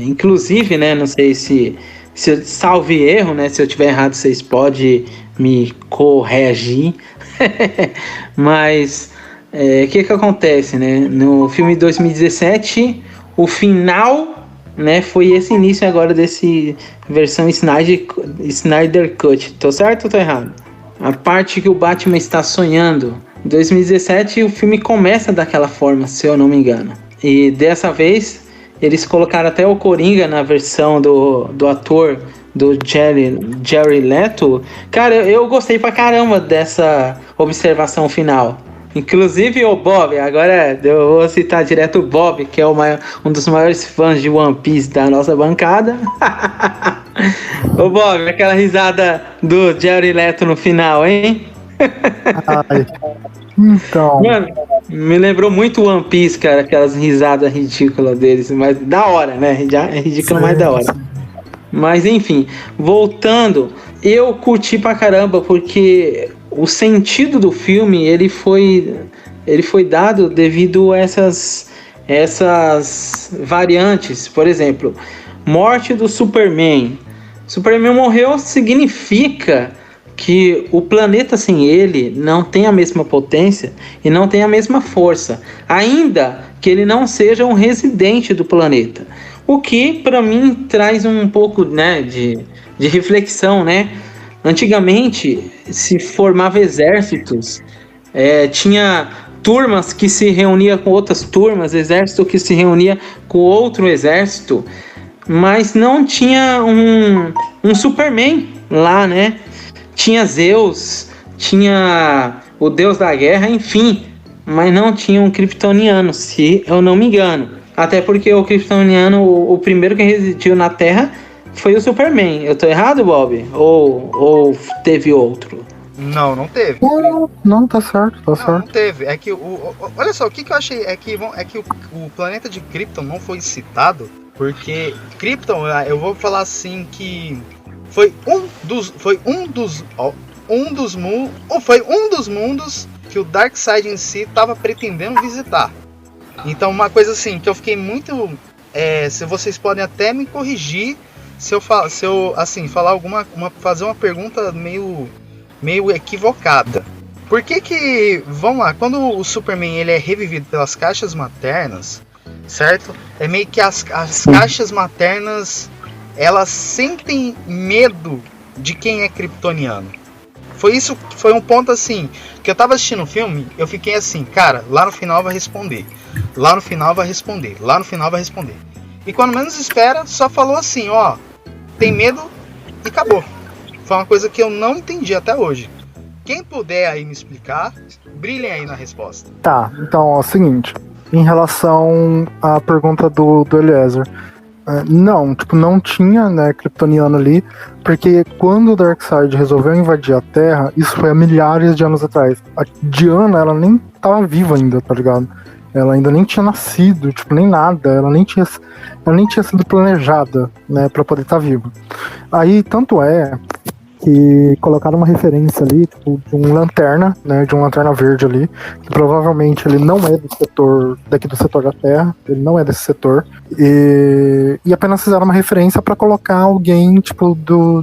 Inclusive, né? Não sei se eu salve erro, né? Se eu tiver errado, vocês podem me corrigir. Mas o que acontece, né? No filme de 2017, o final, né, foi esse início agora desse versão Snyder Cut. Tô certo ou tô errado? A parte que o Batman está sonhando. Em 2017 o filme começa daquela forma, se eu não me engano. E dessa vez eles colocaram até o Coringa na versão do ator do Jared Leto. Cara, eu gostei pra caramba dessa observação final. Inclusive o Bob, agora eu vou citar direto o Bob, que é um dos maiores fãs de One Piece da nossa bancada. Ô Bob, aquela risada do Jared Leto no final, hein? Ai, então... Mano, me lembrou muito One Piece, cara, aquelas risadas ridículas deles, mas da hora, né? É ridículo, mas da hora. Mas enfim, voltando, eu curti pra caramba, porque o sentido do filme, ele foi dado devido a essas variantes. Por exemplo, morte do Superman. Superman morreu significa que o planeta sem ele não tem a mesma potência e não tem a mesma força, ainda que ele não seja um residente do planeta. O que para mim traz um pouco, né, de reflexão, né? Antigamente se formava exércitos, tinha turmas que se reuniam com outras turmas, exército que se reunia com outro exército, mas não tinha um Superman lá, né? Tinha Zeus, tinha o deus da guerra, enfim, mas não tinha um kryptoniano, se eu não me engano. Até porque o kryptoniano, o primeiro que residiu na Terra foi o Superman. Eu tô errado, Bob? Ou teve outro? Não teve. Não, tá certo, tá certo. Não teve. É que olha só, o que eu achei é que o planeta de Krypton não foi citado, porque Krypton, eu vou falar assim que foi um dos mundos que o Darkseid em si estava pretendendo visitar. Então, uma coisa assim que eu fiquei muito, se vocês podem até me corrigir se eu assim falar fazer uma pergunta meio equivocada. Por que vamos lá, quando o Superman ele é revivido pelas caixas maternas, certo? É meio que as caixas maternas, elas sentem medo de quem é kryptoniano. Foi um ponto assim, que eu tava assistindo o filme, eu fiquei assim, cara, lá no final vai responder. Lá no final vai responder. Lá no final vai responder. E quando menos espera, só falou assim, ó, tem medo e acabou. Foi uma coisa que eu não entendi até hoje. Quem puder aí me explicar, brilhem aí na resposta. Tá, então é o seguinte, em relação à pergunta do Eliezer, não tinha, né, kryptoniano ali, porque quando o Darkseid resolveu invadir a Terra, isso foi há milhares de anos atrás. A Diana, ela nem tava viva ainda, tá ligado? Ela ainda nem tinha nascido, nem nada, ela nem tinha sido planejada, né, pra poder estar viva. Aí, tanto é que colocaram uma referência ali, de um lanterna, né, de um lanterna verde ali, que provavelmente ele não é do setor da Terra, ele não é desse setor, e apenas fizeram uma referência para colocar alguém,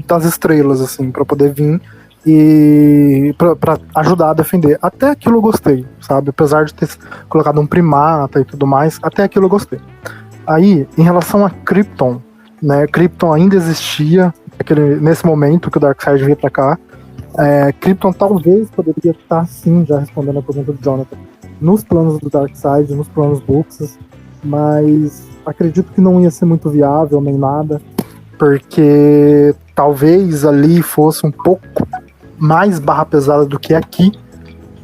das estrelas, assim, para poder vir e para ajudar a defender. Até aquilo eu gostei, sabe, apesar de ter colocado um primata e tudo mais, até aquilo eu gostei. Aí, em relação a Krypton, né, Krypton ainda existia nesse momento que o Darkseid veio pra cá. Krypton talvez poderia estar sim, já respondendo a pergunta do Jonathan, nos planos do Darkseid, nos planos Buxus, mas acredito que não ia ser muito viável nem nada, porque talvez ali fosse um pouco mais barra pesada do que aqui,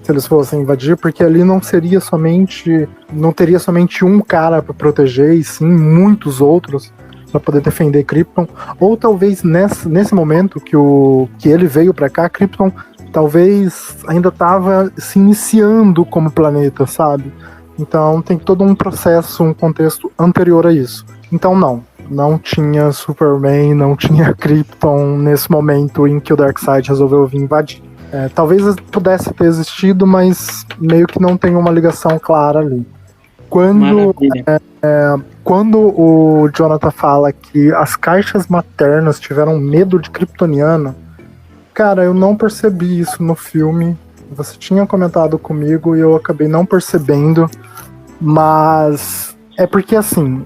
se eles fossem invadir, porque ali não teria somente um cara para proteger, e sim muitos outros para poder defender Krypton. Ou talvez nesse momento que ele veio para cá, Krypton talvez ainda estava se iniciando como planeta, sabe? Então tem todo um processo, um contexto anterior a isso. Então não tinha Superman, não tinha Krypton nesse momento em que o Darkseid resolveu vir invadir. Talvez pudesse ter existido, mas meio que não tem uma ligação clara ali. Quando o Jonathan fala que as caixas maternas tiveram medo de kryptoniano, cara, eu não percebi isso no filme. Você tinha comentado comigo e eu acabei não percebendo, mas é porque assim,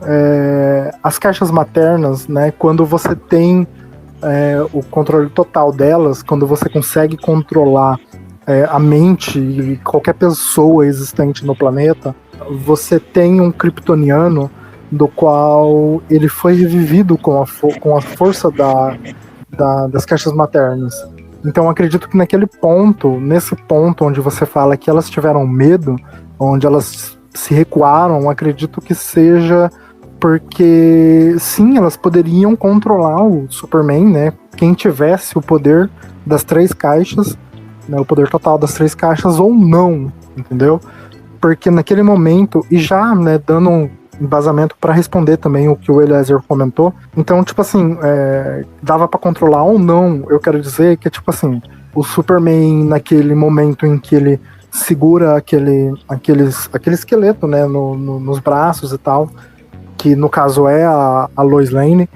as caixas maternas, né, quando você tem o controle total delas, quando você consegue controlar a mente de qualquer pessoa existente no planeta, você tem um kryptoniano do qual ele foi revivido com a força das caixas maternas. Então acredito que nesse ponto onde você fala que elas tiveram medo, onde elas se recuaram, acredito que seja porque sim, elas poderiam controlar o Superman, né? Quem tivesse o poder das 3 caixas, né, o poder total das 3 caixas ou não, entendeu? Porque naquele momento, e já, né, dando um embasamento para responder também o que o Eliezer comentou, então, dava para controlar ou não. Eu quero dizer que, o Superman, naquele momento em que ele segura aquele esqueleto, né, nos braços e tal, que no caso é a Lois Lane,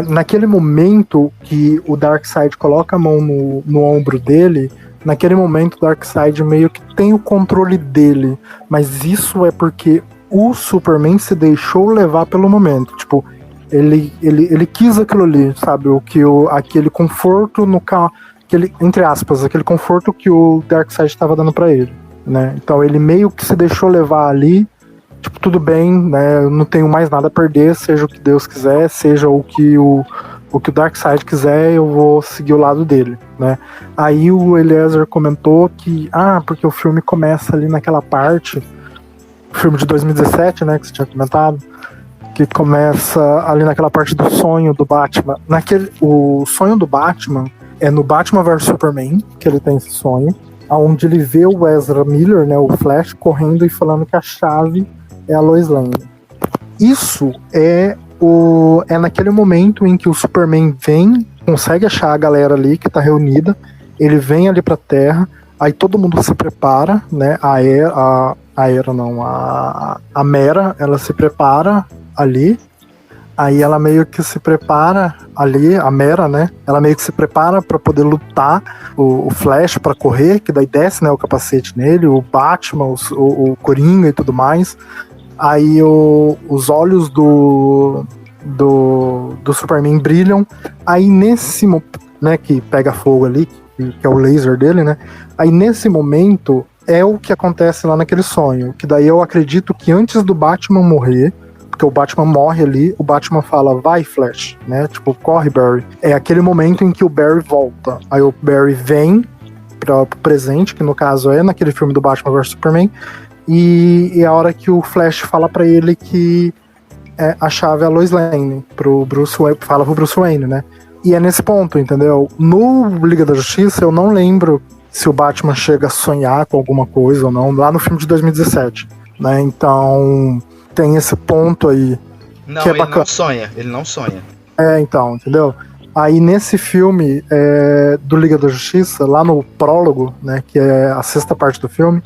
naquele momento que o Darkseid coloca a mão no ombro dele, naquele momento o Darkseid meio que tem o controle dele, mas isso é porque o Superman se deixou levar pelo momento, ele quis aquilo ali, sabe, aquele conforto aquele, entre aspas, aquele conforto que o Darkseid estava dando pra ele, né? Então ele meio que se deixou levar ali, tipo, tudo bem, né? Eu não tenho mais nada a perder, seja o que Deus quiser, seja o que o Darkseid quiser, eu vou seguir o lado dele, né? Aí o Eliezer comentou que, porque o filme começa ali naquela parte, o filme de 2017, né, que você tinha comentado, que começa ali naquela parte do sonho do Batman. O sonho do Batman é no Batman vs Superman, que ele tem esse sonho, onde ele vê o Ezra Miller, né, o Flash, correndo e falando que a chave é a Lois Lane. Isso é naquele momento em que o Superman consegue achar a galera ali que tá reunida, ele vem ali pra Terra, aí todo mundo se prepara, né, a Mera, ela se prepara ali, aí ela meio que se prepara ali, a Mera, né, ela meio que se prepara pra poder lutar o Flash pra correr, que daí desce, né, o capacete nele, o Batman, o Coringa e tudo mais. Aí os olhos do Superman brilham. Aí nesse momento, né, que pega fogo ali, que é o laser dele, né? Aí nesse momento é o que acontece lá naquele sonho. Que daí eu acredito que antes do Batman morrer, porque o Batman morre ali, o Batman fala, vai Flash, né? Tipo, corre Barry. É aquele momento em que o Barry volta. Aí o Barry vem pro presente, que no caso é naquele filme do Batman vs Superman. E é a hora que o Flash fala pra ele que a chave é a Lois Lane, fala pro Bruce Wayne, né? E é nesse ponto, entendeu? No Liga da Justiça, eu não lembro se o Batman chega a sonhar com alguma coisa ou não, lá no filme de 2017, né? Então, tem esse ponto aí. Não, que é ele bacana. Ele não sonha. Então, entendeu? Aí nesse filme do Liga da Justiça, lá no prólogo, né, que é a sexta parte do filme,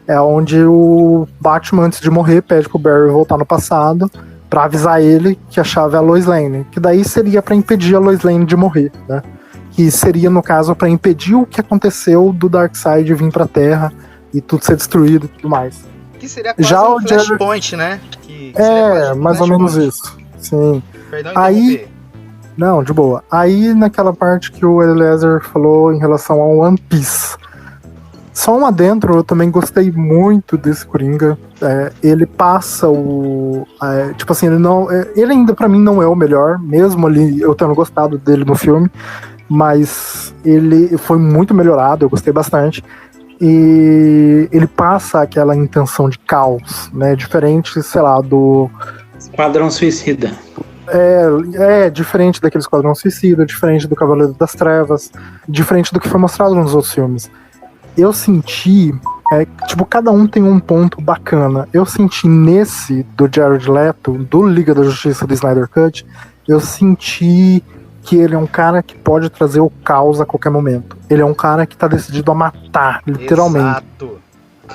é onde o Batman, antes de morrer, pede pro Barry voltar no passado pra avisar ele que a chave é a Lois Lane, que daí seria pra impedir a Lois Lane de morrer, né? Que seria, no caso, pra impedir o que aconteceu do Darkseid vir pra Terra e tudo ser destruído e tudo mais. Que seria quase já um Flashpoint, né? Mais ou menos isso. Sim. Perdão, aí, não, de boa. Aí, naquela parte que o Eliezer falou em relação ao One Piece. Só um adentro, eu também gostei muito desse Coringa. Ele passa tipo assim, ele ainda pra mim não é o melhor, mesmo ali eu tendo gostado dele no filme, mas ele foi muito melhorado, eu gostei bastante. E ele passa aquela intenção de caos, né? Diferente, sei lá, do Esquadrão Suicida. Diferente daquele Esquadrão Suicida, diferente do Cavaleiro das Trevas, diferente do que foi mostrado nos outros filmes. Eu senti, tipo, cada um tem um ponto bacana. Eu senti nesse do Jared Leto, do Liga da Justiça do Snyder Cut, eu senti que ele é um cara que pode trazer o caos a qualquer momento. Ele é um cara que tá decidido a matar, literalmente. Exato.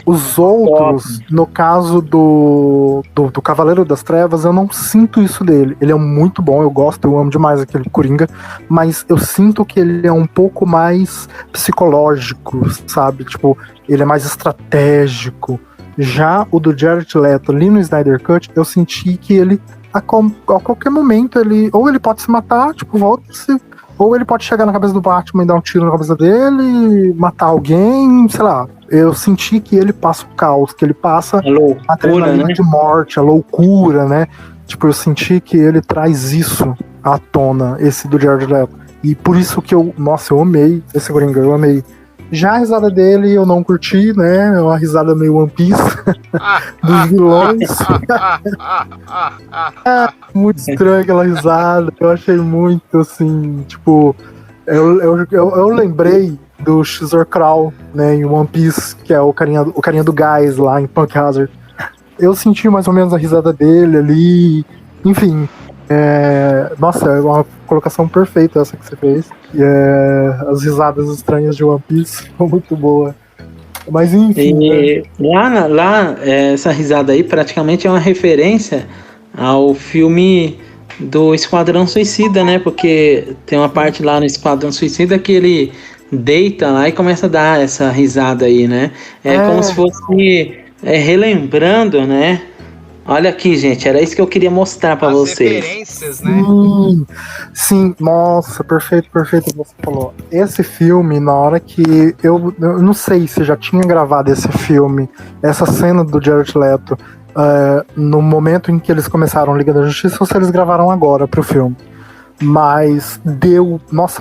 Os outros, no caso do Cavaleiro das Trevas, eu não sinto isso dele. Ele é muito bom, eu amo demais aquele Coringa, mas eu sinto que ele é um pouco mais psicológico, sabe? Tipo, ele é mais estratégico. Já o do Jared Leto, ali no Snyder Cut, eu senti que ele, a qualquer momento, ou ele pode se matar, tipo, volta-se, ou ele pode chegar na cabeça do Batman e dar um tiro na cabeça dele, matar alguém, sei lá. Eu senti que ele passa o caos, que ele passa a adrenalina, né, de morte, a loucura, né? Tipo, eu senti que ele traz isso à tona, esse do Jared Leto. E por isso que eu amei esse Coringa, eu amei. Já a risada dele eu não curti, né? É uma risada meio One Piece dos vilões. Muito estranha aquela risada. Eu achei muito assim, tipo. Eu lembrei do Xor Crow, né, em One Piece, que é o carinha do gás lá em Punk Hazard. Eu senti mais ou menos a risada dele ali. Enfim. Nossa, é uma colocação perfeita essa que você fez. As risadas estranhas de One Piece são muito boas. Mas enfim. E lá, essa risada aí praticamente é uma referência ao filme do Esquadrão Suicida, né? Porque tem uma parte lá no Esquadrão Suicida que ele deita lá e começa a dar essa risada aí, né? Como se fosse relembrando, né? Olha aqui, gente, era isso que eu queria mostrar pra vocês. Referências, né? Sim, nossa, perfeito o que você falou. Esse filme, na hora que eu não sei se já tinha gravado esse filme, essa cena do Jared Leto, no momento em que eles começaram Liga da Justiça, ou se eles gravaram agora pro filme. Mas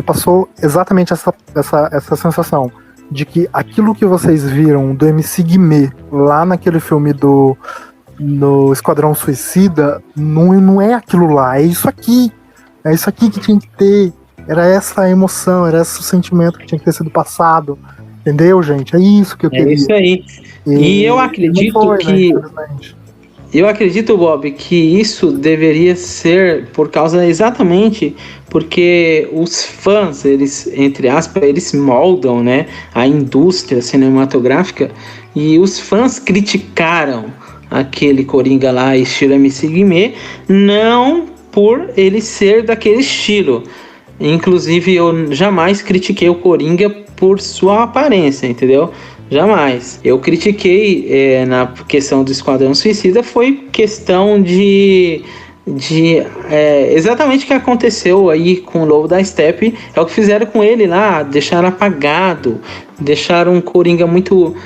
passou exatamente essa sensação de que aquilo que vocês viram do MC Guimê lá naquele filme no Esquadrão Suicida não é aquilo lá, é isso aqui que tinha que ter, era essa a emoção, era esse o sentimento que tinha que ter sido passado, entendeu, gente? É isso que eu queria. É isso aí. E eu acredito eu acredito, Bob, que isso deveria ser por causa exatamente porque os fãs, eles, entre aspas, eles moldam, né, a indústria cinematográfica, e os fãs criticaram aquele Coringa lá, estilo MC Guimê, não por ele ser daquele estilo. Inclusive, eu jamais critiquei o Coringa por sua aparência, entendeu? Jamais. Eu critiquei na questão do Esquadrão Suicida, foi questão de exatamente o que aconteceu aí com o Lobo da Steppe. É o que fizeram com ele lá, deixaram apagado, deixaram um Coringa muito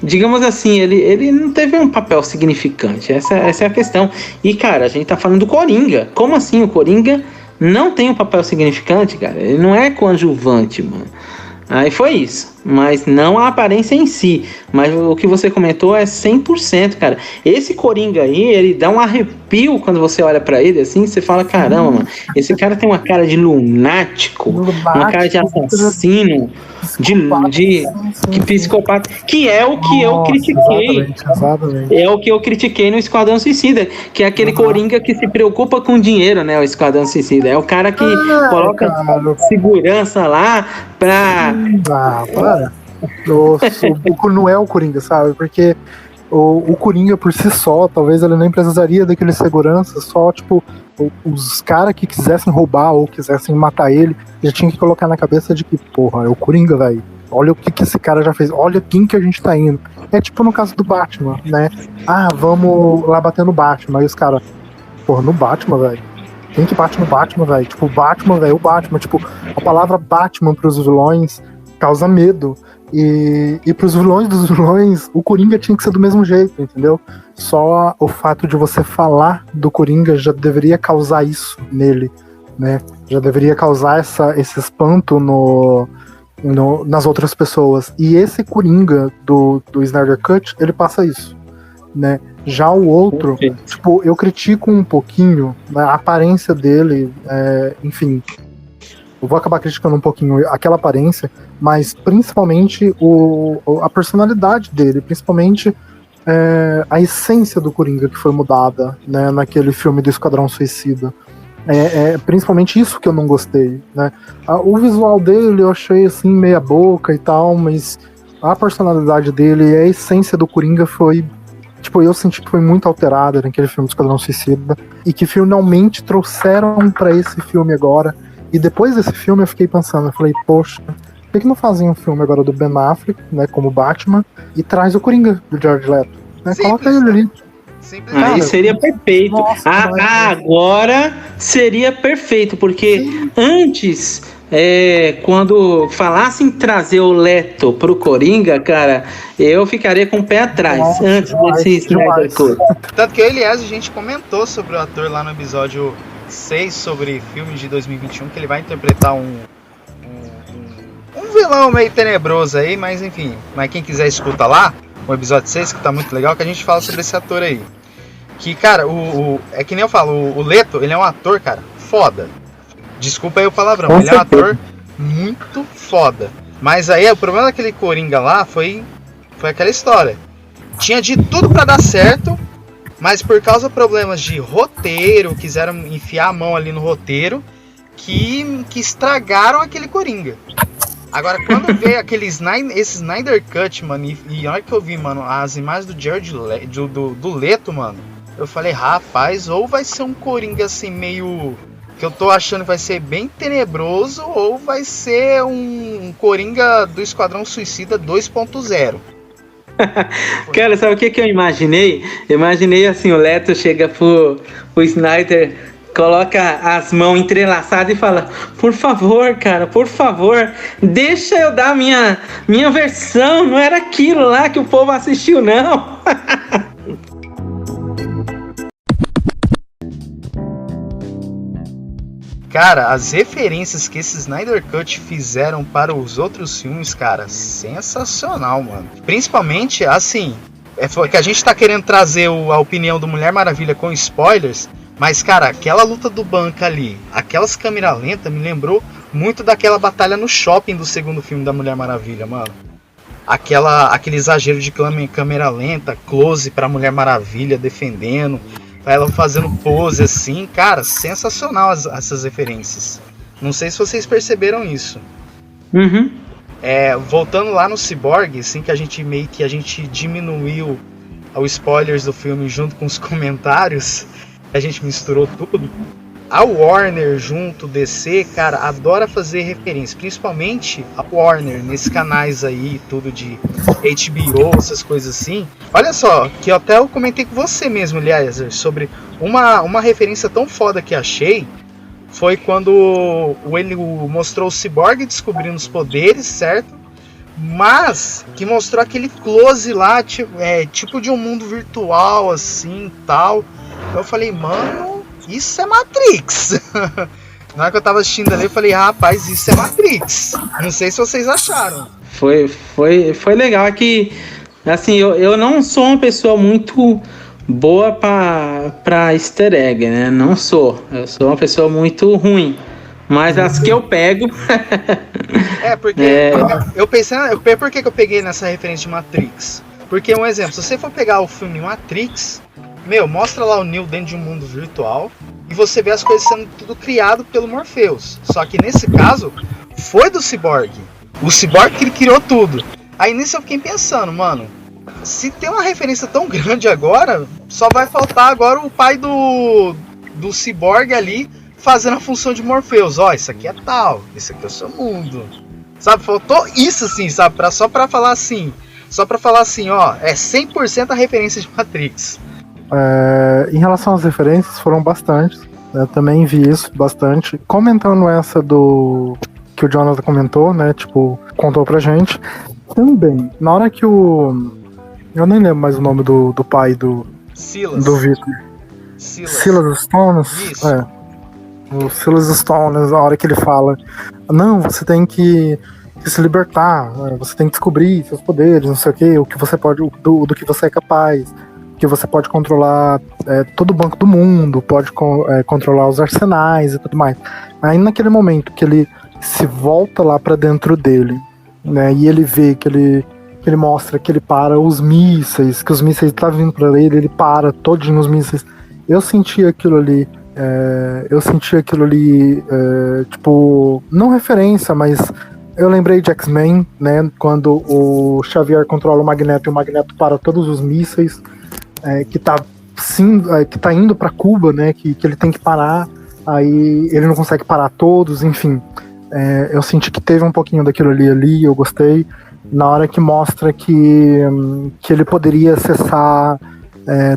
digamos assim, ele não teve um papel significante. Essa é a questão. E, cara, a gente tá falando do Coringa. Como assim o Coringa não tem um papel significante, cara? Ele não é coadjuvante, mano. Aí foi isso, mas não a aparência em si. Mas o que você comentou é 100%, cara. Esse Coringa aí, ele dá um arrepio quando você olha pra ele, assim, você fala, caramba, mano, esse cara tem uma cara de lunático, uma cara de assassino, de psicopata, que é o que eu critiquei. Exatamente. É o que eu critiquei no Esquadrão Suicida, que é aquele Coringa que se preocupa com dinheiro, né, o Esquadrão Suicida. É o cara que coloca segurança lá pra... para. Não é o Coringa, sabe? Porque o Coringa por si só, talvez ele nem precisaria daquele segurança, só tipo, os caras que quisessem roubar ou quisessem matar ele, já tinha que colocar na cabeça de que, porra, é o Coringa, velho. Olha o que esse cara já fez, olha quem que a gente tá indo. É tipo no caso do Batman, né? Ah, vamos lá bater no Batman. Aí os caras, porra, no Batman, velho. Quem que bate no Batman, velho? Tipo, o Batman, velho, o Batman. Tipo, a palavra Batman pros vilões causa medo. E pros vilões dos vilões, o Coringa tinha que ser do mesmo jeito, entendeu? Só o fato de você falar do Coringa já deveria causar isso nele, né? Já deveria causar esse espanto nas outras pessoas. E esse Coringa do Snyder Cut, ele passa isso, né? Já o outro, tipo, eu critico um pouquinho, né, a aparência dele, enfim, eu vou acabar criticando um pouquinho aquela aparência, mas principalmente a personalidade dele, principalmente a essência do Coringa que foi mudada, né, naquele filme do Esquadrão Suicida. Principalmente isso que eu não gostei, né? O visual dele eu achei assim meia boca e tal, mas a personalidade dele e a essência do Coringa foi, tipo, eu senti que foi muito alterada naquele filme do Esquadrão Suicida e que finalmente trouxeram pra esse filme agora. E depois desse filme eu fiquei pensando, eu falei, poxa, por que não fazem um filme agora do Ben Affleck, né, como Batman, e traz o Coringa do Jared Leto, né? Coloca ele ali. Aí seria perfeito. Agora seria perfeito, porque antes, quando falassem em trazer o Leto pro Coringa, cara, eu ficaria com o pé atrás antes desse Snyder Cut. Tanto que eu e Elias, a gente comentou sobre o ator lá no episódio 6 sobre filmes de 2021, que ele vai interpretar um vilão meio tenebroso aí, mas enfim, mas quem quiser escuta lá o episódio 6, que tá muito legal, que a gente fala sobre esse ator aí. Que, cara, é que nem eu falo, o Leto, ele é um ator, cara, foda. Desculpa aí o palavrão, ele é um ator muito foda. Mas aí, o problema daquele Coringa lá foi aquela história. Tinha de tudo pra dar certo, mas por causa de problemas de roteiro, quiseram enfiar a mão ali no roteiro, que estragaram aquele Coringa. Agora, quando veio esse Snyder Cut, mano, e a hora que eu vi, mano, as imagens do Jared do Leto, mano, eu falei, rapaz, ou vai ser um Coringa assim, meio... que eu tô achando que vai ser bem tenebroso, ou vai ser um Coringa do Esquadrão Suicida 2.0. Cara, sabe o que eu imaginei? Eu imaginei assim, o Leto chega pro Snyder, coloca as mãos entrelaçadas e fala: por favor, cara, por favor, deixa eu dar minha versão, não era aquilo lá que o povo assistiu, não. Cara, as referências que esse Snyder Cut fizeram para os outros filmes, cara, sensacional, mano. Principalmente, assim, que a gente tá querendo trazer a opinião do Mulher Maravilha com spoilers, mas, cara, aquela luta do banco ali, aquelas câmeras lentas, me lembrou muito daquela batalha no shopping do segundo filme da Mulher Maravilha, mano. Aquele exagero de câmera lenta, close pra Mulher Maravilha defendendo, ela fazendo pose assim, cara, sensacional essas referências. Não sei se vocês perceberam isso. Uhum. Voltando lá no Cyborg, assim, que a gente diminuiu os spoilers do filme junto com os comentários, a gente misturou tudo. A Warner junto, DC, cara, adora fazer referência, principalmente a Warner, nesses canais aí, tudo de HBO, essas coisas assim. Olha só, que até eu comentei com você mesmo, Eliezer, sobre uma referência tão foda que achei, foi quando ele mostrou o Cyborg descobrindo os poderes, certo? Mas que mostrou aquele close lá, tipo de um mundo virtual, assim, tal. Eu falei, mano, isso é Matrix. Na hora que eu tava assistindo ali, eu falei, rapaz, isso é Matrix. Não sei se vocês acharam. Foi legal que, assim, eu não sou uma pessoa muito boa pra easter egg, né? Não sou. Eu sou uma pessoa muito ruim. Mas as que eu pego... porque eu pensei... Por que eu peguei nessa referência de Matrix? Porque, um exemplo, se você for pegar o filme Matrix... mostra lá o Neo dentro de um mundo virtual e você vê as coisas sendo tudo criado pelo Morpheus. Só que nesse caso, foi do Cyborg. O Cyborg que ele criou tudo. Aí nisso eu fiquei pensando, mano, se tem uma referência tão grande agora, só vai faltar agora o pai do Cyborg ali fazendo a função de Morpheus. Ó, isso aqui é tal, isso aqui é o seu mundo. Sabe, faltou isso assim, sabe? Só pra falar assim, ó, é 100% a referência de Matrix. Em relação às referências, foram bastantes. Eu também vi isso bastante. Comentando essa que o Jonathan comentou, né? Tipo, contou pra gente. Também, na hora que eu nem lembro mais o nome do pai do Victor. Silas Stones. Isso. O Silas Stones, na hora que ele fala: não, você tem que se libertar, você tem que descobrir seus poderes, não sei o que, você pode, do que você é capaz. Que você pode controlar todo o banco do mundo, pode controlar os arsenais e tudo mais. Aí naquele momento que ele se volta lá pra dentro dele, né, e ele vê que ele mostra que ele para os mísseis, que os mísseis tá vindo pra ele para todinho os mísseis. Eu senti aquilo ali, tipo, não referência, mas eu lembrei de X-Men, né, quando o Xavier controla o Magneto e o Magneto para todos os mísseis. Que tá indo pra Cuba, né? Que ele tem que parar, aí ele não consegue parar todos, enfim. Eu senti que teve um pouquinho daquilo ali, eu gostei. Na hora que mostra que ele poderia acessar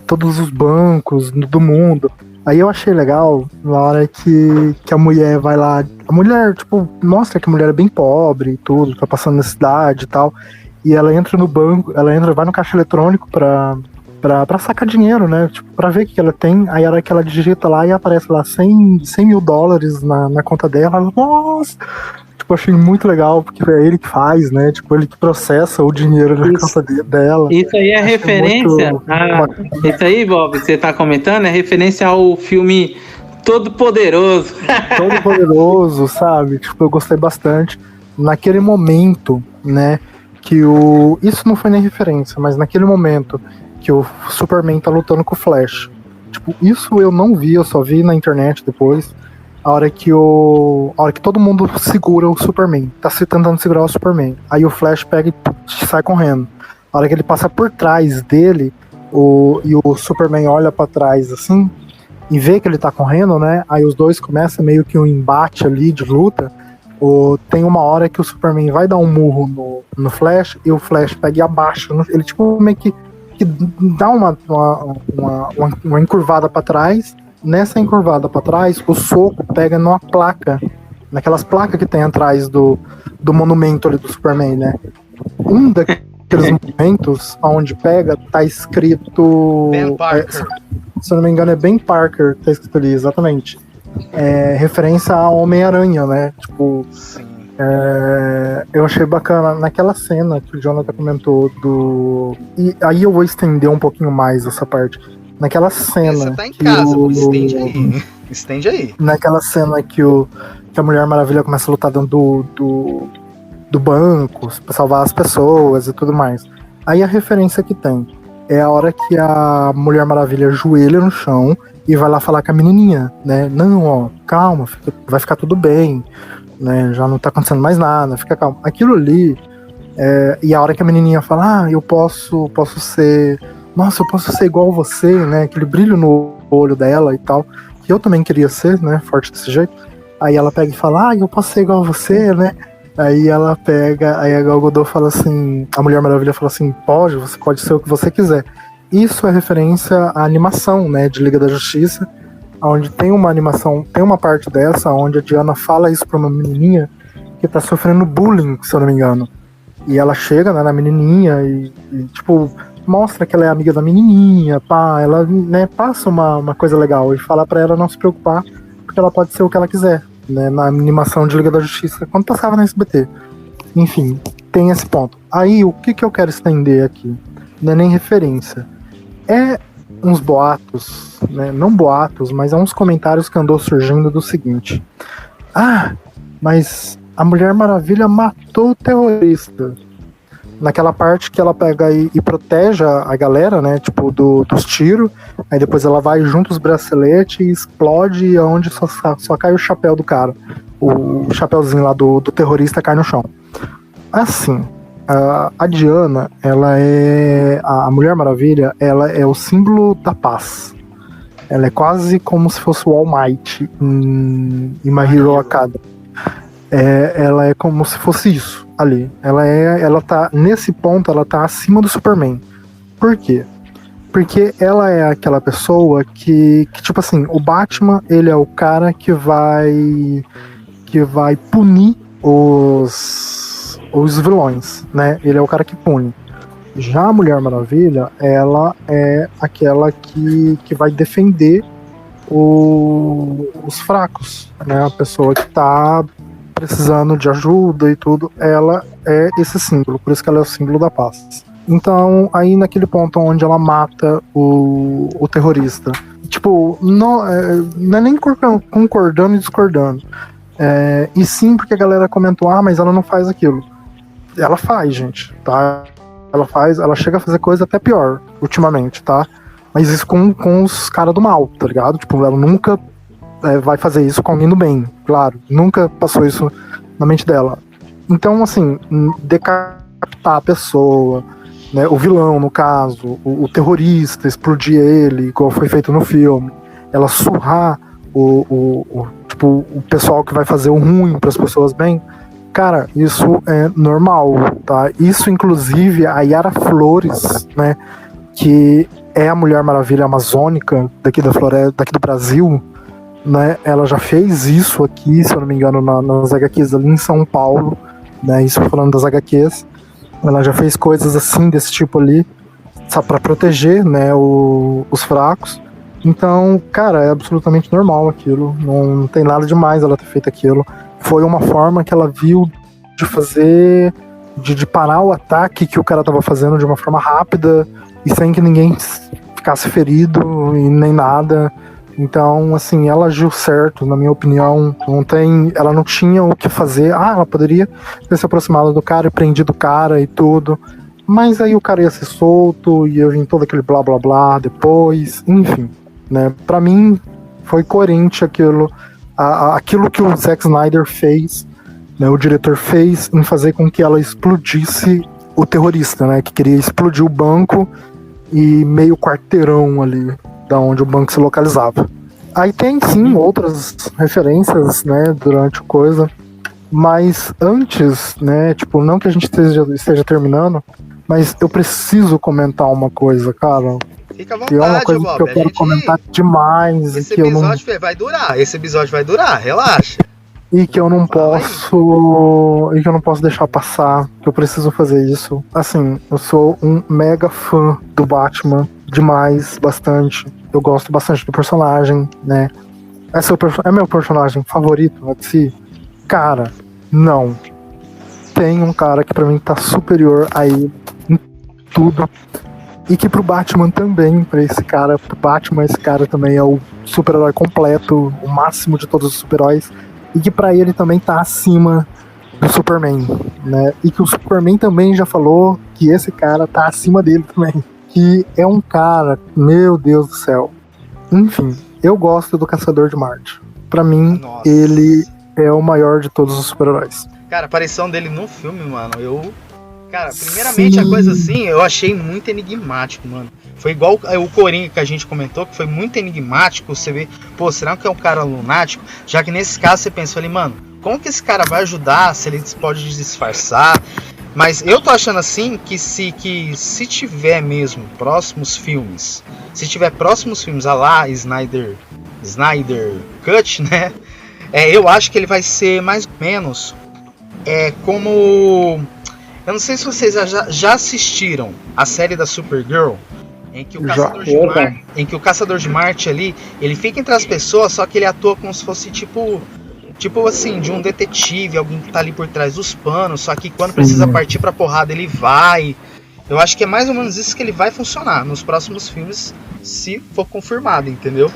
todos os bancos do mundo. Aí eu achei legal, na hora que a mulher vai lá. A mulher, tipo, mostra que a mulher é bem pobre e tudo, tá passando necessidade e tal. E ela entra no banco, vai no caixa eletrônico pra sacar dinheiro, né? Tipo, pra ver o que ela tem. Aí a hora que ela digita lá e aparece lá $100 mil na conta dela. Ela, nossa! Tipo, achei muito legal, porque é ele que faz, né? Tipo, ele que processa o dinheiro na conta dela. Isso aí é referência. Isso aí, Bob, você tá comentando, é referência ao filme Todo Poderoso. Todo Poderoso, sabe? Tipo, eu gostei bastante. Naquele momento, né? Isso não foi nem referência, mas naquele momento que o Superman tá lutando com o Flash. Tipo, isso eu não vi, eu só vi na internet depois. A hora que todo mundo segura o Superman. Tá se tentando segurar o Superman. Aí o Flash pega e sai correndo. A hora que ele passa por trás dele, e o Superman olha pra trás assim, e vê que ele tá correndo, né? Aí os dois começam meio que um embate ali de luta. Tem uma hora que o Superman vai dar um murro no Flash e o Flash pega e abaixa. Ele tipo meio que dá uma encurvada pra trás. Nessa encurvada pra trás, o soco pega numa placa, naquelas placas que tem atrás do monumento ali do Superman, né? Um daqueles monumentos onde pega tá escrito Ben Parker. Se eu não me engano é Ben Parker, tá escrito ali, exatamente. Referência a Homem-Aranha, né? Tipo, Sim. eu achei bacana naquela cena que o Jonathan comentou e aí eu vou estender um pouquinho mais essa parte. Naquela cena. Você tá em casa, estende aí. Estende aí. Naquela cena que a Mulher Maravilha começa a lutar dentro do banco pra salvar as pessoas e tudo mais. Aí a referência que tem é a hora que a Mulher Maravilha ajoelha no chão e vai lá falar com a menininha, né? Não, ó, calma, vai ficar tudo bem, né? Já não tá acontecendo mais nada, fica calmo. Aquilo ali, e a hora que a menininha fala, eu posso ser... Nossa, eu posso ser igual a você, né? Aquele brilho no olho dela e tal. Que eu também queria ser, né? Forte desse jeito. Aí ela pega e fala, eu posso ser igual a você, né? Aí ela pega, aí a Gal Gadot fala assim, a Mulher Maravilha fala assim, você pode ser o que você quiser. Isso é referência à animação, né, de Liga da Justiça, onde tem uma animação, tem uma parte dessa, onde a Diana fala isso pra uma menininha que tá sofrendo bullying, se eu não me engano. E ela chega, né, na menininha e tipo, mostra que ela é amiga da menininha, ela, né, passa uma coisa legal e fala pra ela não se preocupar, porque ela pode ser o que ela quiser. Né, na animação de Liga da Justiça, quando passava na SBT. Enfim, tem esse ponto. Aí, o que eu quero estender aqui? Não é nem referência. É uns boatos, né, não boatos, mas é uns comentários que andou surgindo do seguinte. Mas a Mulher Maravilha matou o terrorista. Naquela parte que ela pega e protege a galera, né? Tipo, dos tiros. Aí depois ela vai junto os braceletes e explode onde só cai o chapéu do cara. O chapéuzinho lá do terrorista cai no chão. Assim, a Diana, ela é... A Mulher Maravilha, ela é o símbolo da paz. Ela é quase como se fosse o All Might em My Hero Academy. Ela é como se fosse isso ali. Ela tá, nesse ponto, ela tá acima do Superman. Por quê? Porque ela é aquela pessoa que tipo assim, o Batman, ele é o cara que vai punir os vilões, né? Ele é o cara que pune. Já a Mulher Maravilha, ela é aquela que vai defender os fracos, né? A pessoa que tá precisando de ajuda e tudo, ela é esse símbolo, por isso que ela é o símbolo da paz. Então, aí naquele ponto onde ela mata o terrorista, tipo, não é nem concordando e discordando, e sim porque a galera comentou, mas ela não faz aquilo. Ela faz, gente, tá? Ela chega a fazer coisa até pior, ultimamente, tá? Mas isso com os caras do mal, tá ligado? Tipo, ela nunca vai fazer isso com alguém do bem, claro. Nunca passou isso na mente dela. Então, assim, decapitar a pessoa, né, o vilão, no caso, o terrorista, explodir ele, igual foi feito no filme, ela surrar o pessoal que vai fazer o ruim para as pessoas bem, cara, isso é normal, tá? Isso, inclusive, a Yara Flores, né, que é a Mulher Maravilha amazônica daqui da floresta, daqui do Brasil, né, ela já fez isso aqui, se eu não me engano, nas HQs ali em São Paulo, né, isso falando das HQs, ela já fez coisas assim, desse tipo ali, só pra proteger, né, os fracos. Então, cara, é absolutamente normal aquilo, não tem nada demais ela ter feito aquilo. Foi uma forma que ela viu de fazer, de parar o ataque que o cara tava fazendo de uma forma rápida e sem que ninguém ficasse ferido e nem nada. Então, assim, ela agiu certo, na minha opinião. Ela não tinha o que fazer. Ela poderia ter se aproximado do cara e prendido o cara e tudo. Mas aí o cara ia ser solto, ia vir todo aquele blá blá blá depois. Enfim, né? Pra mim, foi coerente aquilo que o Zack Snyder fez, né? O diretor fez em fazer com que ela explodisse o terrorista, né? Que queria explodir o banco e meio quarteirão ali da onde o banco se localizava. Aí tem sim outras referências, né, durante a coisa. Mas antes, né, tipo, não que a gente esteja terminando, mas eu preciso comentar uma coisa, cara. Fica à Que é uma vontade, coisa Bob. que eu quero comentar demais Esse e que eu não, episódio vai durar. Esse episódio vai durar, relaxa. e que eu não Fala aí. posso deixar passar, que eu preciso fazer isso. Assim, eu sou um mega fã do Batman, demais, bastante. Eu gosto bastante do personagem, né? É meu personagem favorito, né, de si. Cara, não. Tem um cara que pra mim tá superior a ele em tudo. E que pro Batman também, pra esse cara, pro Batman, esse cara também é o super-herói completo, o máximo de todos os super-heróis. E que pra ele também tá acima do Superman, né? E que o Superman também já falou que esse cara tá acima dele também. Que é um cara, meu Deus do céu. Enfim, eu gosto do Caçador de Marte. Pra mim, Nossa. ele é o maior de todos os super-heróis. Cara, a aparição dele no filme, mano, Cara, primeiramente, Sim. a coisa assim, eu achei muito enigmático, mano. Foi igual o Coringa que a gente comentou, que foi muito enigmático. Você vê, pô, será que é um cara lunático? Já que nesse caso você pensou ali, mano, como que esse cara vai ajudar? Se ele pode disfarçar? Mas eu tô achando assim que se tiver mesmo próximos filmes, se tiver próximos filmes a lá Snyder Cut, né? Eu acho que ele vai ser mais ou menos como... Eu não sei se vocês já assistiram a série da Supergirl, em que o Caçador de Marte ali, ele fica entre as pessoas, só que ele atua como se fosse tipo assim, de um detetive, alguém que tá ali por trás dos panos, só que quando precisa partir pra porrada ele vai. Eu acho que é mais ou menos isso que ele vai funcionar nos próximos filmes, se for confirmado, entendeu?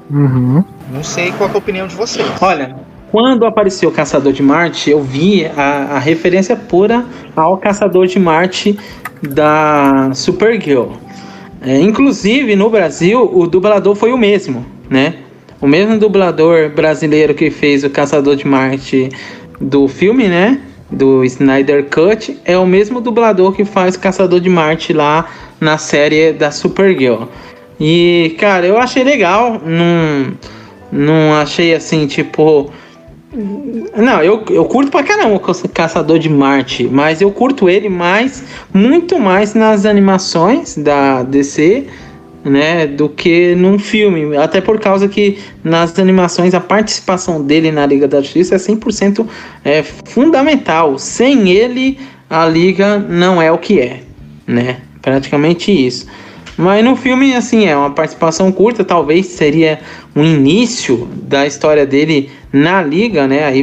Uhum. Não sei qual é a opinião de vocês. Olha, quando apareceu o Caçador de Marte, eu vi a referência pura ao Caçador de Marte da Supergirl. Inclusive, no Brasil, o dublador foi o mesmo, né? O mesmo dublador brasileiro que fez o Caçador de Marte do filme, né? Do Snyder Cut, é o mesmo dublador que faz Caçador de Marte lá na série da Supergirl. E, cara, eu achei legal. Não achei assim, tipo... Não, eu curto pra caramba o Caçador de Marte, mas eu curto ele muito mais nas animações da DC, né, do que num filme. Até por causa que nas animações a participação dele na Liga da Justiça é 100% fundamental. Sem ele, a Liga não é o que é, né? Praticamente isso. Mas no filme, assim, é uma participação curta, talvez seria um início da história dele na Liga, né? Aí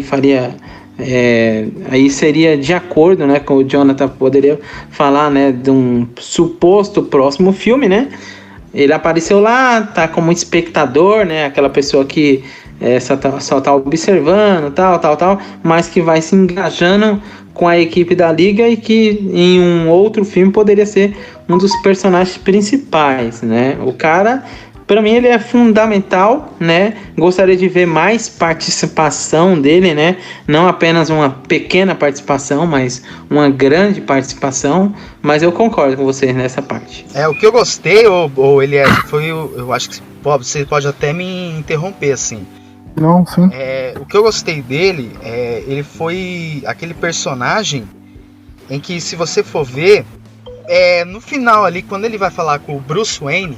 seria de acordo, né, com o Jonathan poderia falar, né, de um suposto próximo filme, né? Ele apareceu lá, tá como espectador, né? Aquela pessoa que só tá observando, tal, mas que vai se engajando com a equipe da Liga e que em um outro filme poderia ser um dos personagens principais, né? O cara, para mim, ele é fundamental, né? Gostaria de ver mais participação dele, né? Não apenas uma pequena participação, mas uma grande participação. Mas eu concordo com vocês nessa parte. O que eu gostei, Eliezer, eu acho que você pode até me interromper, assim. Não, sim. O que eu gostei dele, ele foi aquele personagem em que, se você for ver, no final ali, quando ele vai falar com o Bruce Wayne,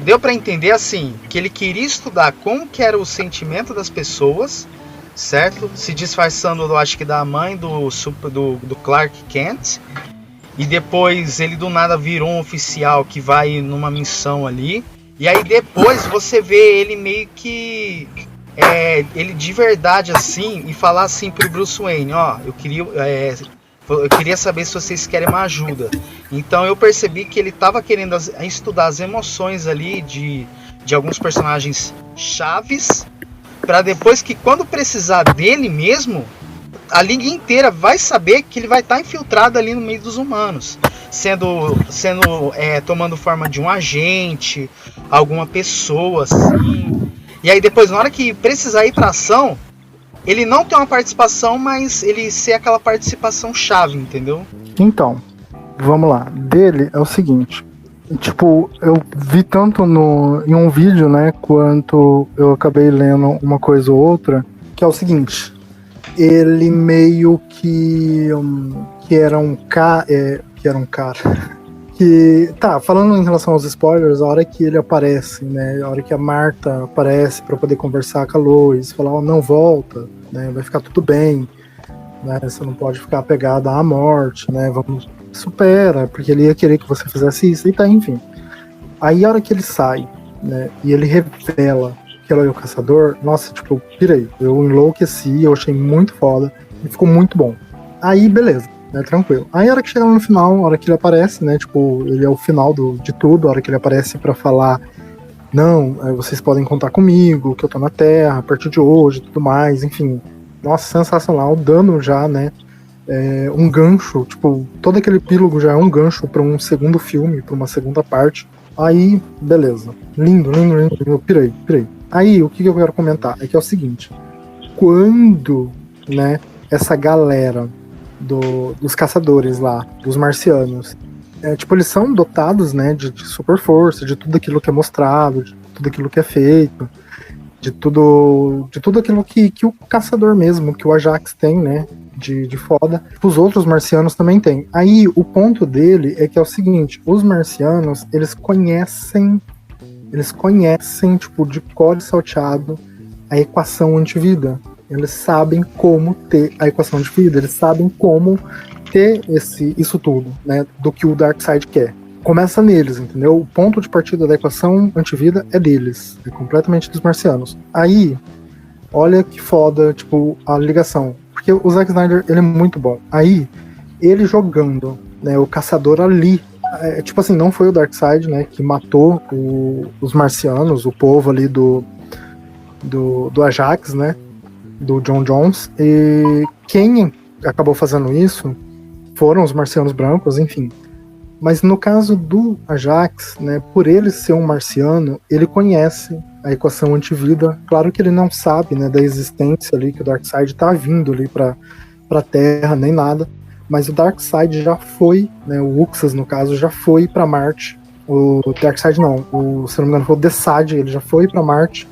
deu pra entender assim, que ele queria estudar como que era o sentimento das pessoas, certo? Se disfarçando, eu acho que da mãe do Clark Kent, e depois ele do nada virou um oficial que vai numa missão ali. E aí depois você vê ele meio que... ele de verdade assim, e falar assim pro Bruce Wayne, eu queria saber se vocês querem uma ajuda. Então eu percebi que ele estava querendo estudar as emoções ali de alguns personagens chaves, para depois que quando precisar dele mesmo, a Liga inteira vai saber que ele vai estar infiltrado ali no meio dos humanos, tomando forma de um agente, alguma pessoa assim. E aí depois, na hora que precisar ir pra ação, ele não tem uma participação, mas ele ser aquela participação chave, entendeu? Então, vamos lá. Dele é o seguinte. Tipo, eu vi tanto em um vídeo, né, quanto eu acabei lendo uma coisa ou outra, que é o seguinte. ele meio que era um cara. Que, tá, falando em relação aos spoilers, a hora que ele aparece, né, a hora que a Marta aparece pra poder conversar com a Lois, falar, ó, não volta, né, vai ficar tudo bem, né, você não pode ficar apegada à morte, né, vamos, supera, porque ele ia querer que você fizesse isso, e tá, enfim. Aí a hora que ele sai, né, e ele revela que ela é o caçador, nossa, tipo, eu pirei, eu enlouqueci, eu achei muito foda, e ficou muito bom. Aí, beleza. Né, tranquilo. Aí a hora que chega no final, a hora que ele aparece, né, tipo, ele é o final de tudo, a hora que ele aparece pra falar, não, vocês podem contar comigo, que eu tô na Terra, a partir de hoje, tudo mais, enfim, nossa, sensacional, dando já, né, um gancho, tipo, todo aquele epílogo já é um gancho pra um segundo filme, pra uma segunda parte, aí, beleza, lindo, eu pirei. Aí, o que eu quero comentar é que é o seguinte, quando, né, essa galera dos caçadores lá, dos marcianos. Tipo, eles são dotados, né, de super força, de tudo aquilo que é mostrado, de tudo aquilo que é feito, de tudo aquilo que o caçador mesmo, que o Ajax tem, né, de foda. Os outros marcianos também têm. Aí, o ponto dele é que é o seguinte, os marcianos, eles conhecem, tipo, de cor e salteado, a equação antivida. Eles sabem como ter a equação de vida, eles sabem como ter isso tudo, né, do que o Darkseid quer. Começa neles, entendeu? O ponto de partida da equação antivida é deles, é completamente dos marcianos. Aí, olha que foda, tipo, a ligação. Porque o Zack Snyder, ele é muito bom. Aí, ele jogando, né, o caçador ali, tipo assim, não foi o Darkseid, né, que matou os marcianos, o povo ali do Ajax, né, do John Jones, e quem acabou fazendo isso foram os marcianos brancos, enfim. Mas no caso do Ajax, né, por ele ser um marciano, ele conhece a equação antivida. Claro que ele não sabe, né, da existência ali, que o Darkseid tá vindo ali pra Terra, nem nada, mas o Darkseid já foi, né, o Uxas, no caso, já foi pra Marte. O Darkseid não, se não me engano foi o Desaad, ele já foi pra Marte,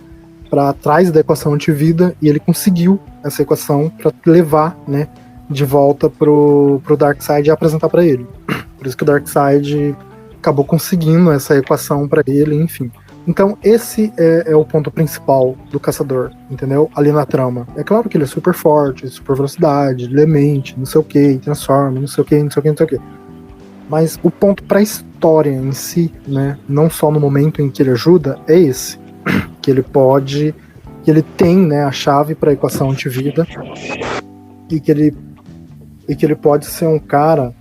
para trás da equação antivida, e ele conseguiu essa equação para levar, né, de volta pro Darkseid e apresentar para ele. Por isso que o Darkseid acabou conseguindo essa equação para ele, enfim. Então esse é o ponto principal do caçador, entendeu? Ali na trama. É claro que ele é super forte, super velocidade, ele é mente, não sei o que, transforma, não sei o que. Mas o ponto pra história em si, né, não só no momento em que ele ajuda, é esse. Que ele tem, né, a chave para a equação antivida e que ele pode ser um cara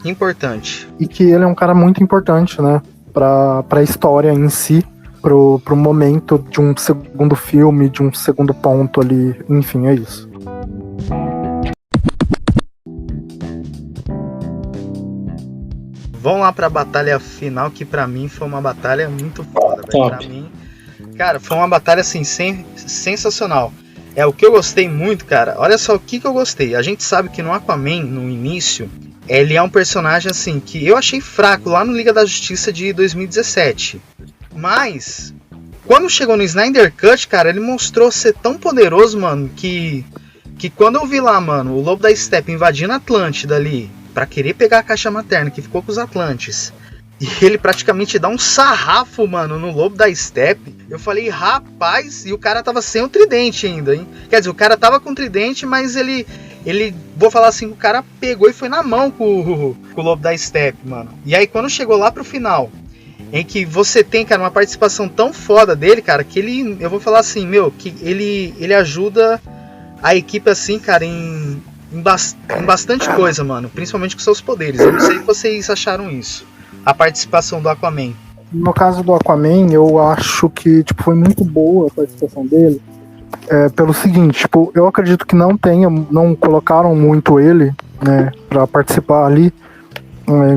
importante, e que ele é um cara muito importante, né, para a história em si, pro momento de um segundo filme, de um segundo ponto ali, enfim, é isso. Vamos lá pra batalha final, que pra mim foi uma batalha muito foda, velho. Pra mim, cara, foi uma batalha assim, sensacional. É o que eu gostei muito, cara. Olha só o que eu gostei. A gente sabe que no Aquaman, no início, ele é um personagem assim que eu achei fraco lá no Liga da Justiça de 2017. Mas quando chegou no Snyder Cut, cara, ele mostrou ser tão poderoso, mano, que quando eu vi lá, mano, o Lobo da Steppe invadindo a Atlântida ali pra querer pegar a caixa materna que ficou com os Atlantes, e ele praticamente dá um sarrafo, mano, no Lobo da Steppe. Eu falei, rapaz, e o cara tava sem o tridente ainda, hein? Quer dizer, o cara tava com o tridente, mas ele vou falar assim, o cara pegou e foi na mão com o Lobo da Steppe, mano. E aí quando chegou lá pro final, em que você tem, cara, uma participação tão foda dele, cara, que ele, eu vou falar assim, meu, que ele ajuda a equipe assim, cara, em bastante coisa, mano, principalmente com seus poderes. Eu não sei se vocês acharam isso, a participação do Aquaman. No caso do Aquaman, eu acho que tipo, foi muito boa a participação dele, pelo seguinte, tipo, eu acredito que não colocaram muito ele, né, pra participar ali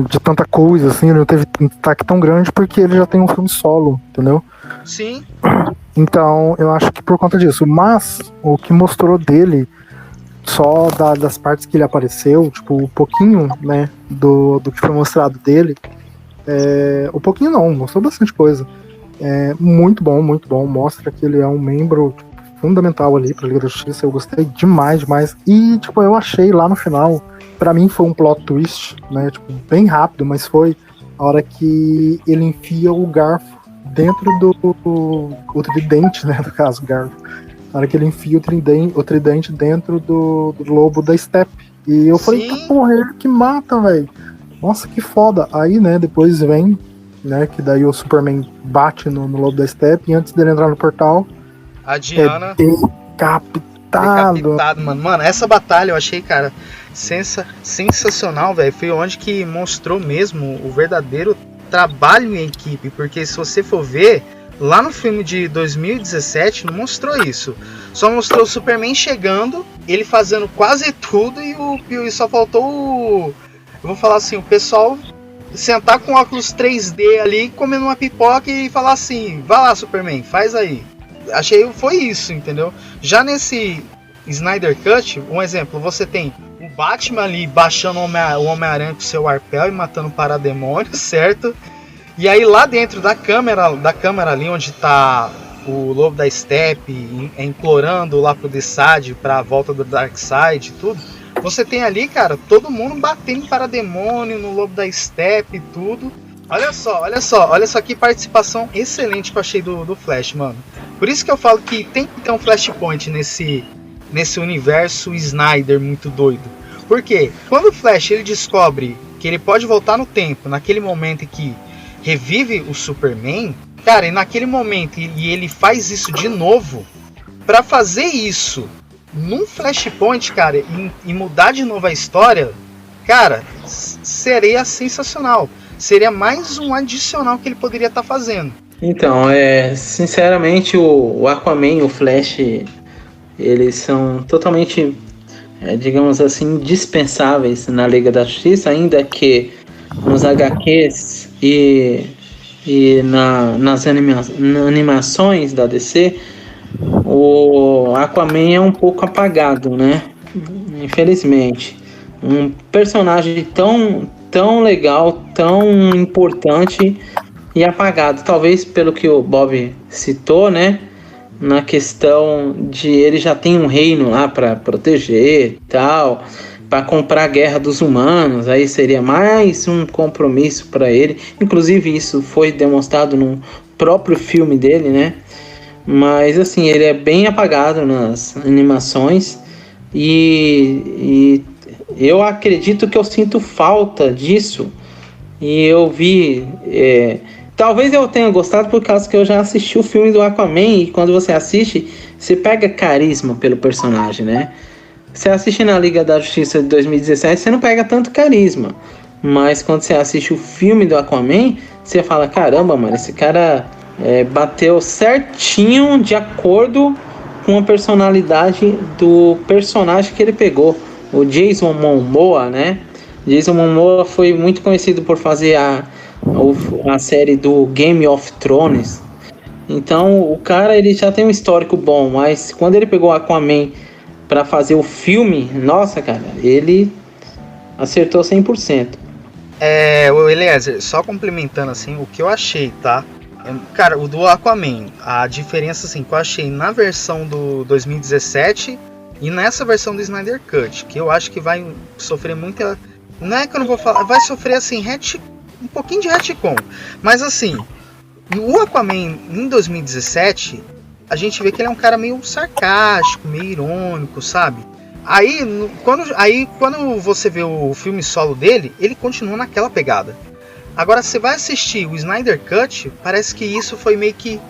de tanta coisa, assim, ele não teve um destaque tão grande porque ele já tem um filme solo, entendeu? Sim. Então, eu acho que por conta disso, mas o que mostrou dele, só das partes que ele apareceu, tipo, um pouquinho, né, do que foi mostrado dele, um pouquinho não, mostrou bastante coisa. Muito bom, mostra que ele é um membro fundamental ali pra Liga da Justiça. Eu gostei demais. E, tipo, eu achei lá no final, pra mim foi um plot twist, né? Tipo, bem rápido, mas foi a hora que ele enfia o garfo dentro o tridente, né? No caso, o garfo. A hora que ele enfia o tridente dentro do lobo da Steppe. E eu falei, tá porra, ele que mata, velho. Nossa, que foda. Aí, né, depois vem, né, que daí o Superman bate no lobo da Steppe e antes dele entrar no portal, a Diana decapitado, mano. Mano, essa batalha eu achei, cara, sensacional, velho. Foi onde que mostrou mesmo o verdadeiro trabalho em equipe, porque se você for ver, lá no filme de 2017 não mostrou isso. Só mostrou o Superman chegando, ele fazendo quase tudo e só faltou eu vou falar assim, o pessoal sentar com óculos 3D ali, comendo uma pipoca e falar assim, vai lá Superman, faz aí. Achei foi isso, entendeu? Já nesse Snyder Cut, um exemplo, você tem o Batman ali baixando o Homem-Aranha com seu arpel e matando o parademônio, certo? E aí lá dentro da câmera ali onde tá o Lobo da Steppe implorando lá pro Desaad pra volta do Darkseid e tudo, você tem ali, cara, todo mundo batendo em parademônio, no Lobo da Steppe e tudo. Olha só que participação excelente que eu achei do Flash, mano. Por isso que eu falo que tem que ter um Flashpoint nesse universo Snyder muito doido. Por quê? Quando o Flash ele descobre que ele pode voltar no tempo, naquele momento em que revive o Superman, cara, e naquele momento e ele faz isso de novo, pra fazer isso num Flashpoint, cara, e mudar de novo a história, cara, seria sensacional. Seria mais um adicional que ele poderia estar fazendo. Então, sinceramente, o Aquaman e o Flash, eles são totalmente, digamos assim, indispensáveis na Liga da Justiça, ainda que nos HQs e nas animações da DC, o Aquaman é um pouco apagado, né? Infelizmente. Um personagem tão legal, tão importante e apagado. Talvez pelo que o Bob citou, né? Na questão de ele já tem um reino lá para proteger e tal, para comprar a guerra dos humanos, aí seria mais um compromisso para ele. Inclusive isso foi demonstrado no próprio filme dele, né? Mas assim, ele é bem apagado nas animações e eu acredito que eu sinto falta disso. E eu vi, talvez eu tenha gostado por causa que eu já assisti o filme do Aquaman, e quando você assiste, você pega carisma pelo personagem, né? Você assiste na Liga da Justiça de 2017, você não pega tanto carisma. Mas quando você assiste o filme do Aquaman, você fala, caramba, mano, esse cara bateu certinho de acordo com a personalidade do personagem que ele pegou. O Jason Momoa, né? Jason Momoa foi muito conhecido por fazer a série do Game of Thrones. Então o cara ele já tem um histórico bom, mas quando ele pegou Aquaman para fazer o filme, nossa, cara, ele acertou 100%. O Eliezer, só complementando assim, o que eu achei, tá? Cara, o do Aquaman, a diferença assim que eu achei na versão do 2017 e nessa versão do Snyder Cut, que eu acho que vai sofrer muita... Não é que eu não vou falar, vai sofrer assim um pouquinho de retcon, mas assim, o Aquaman em 2017, a gente vê que ele é um cara meio sarcástico, meio irônico, sabe? Aí quando você vê o filme solo dele, ele continua naquela pegada. Agora você vai assistir o Snyder Cut, parece que isso foi meio que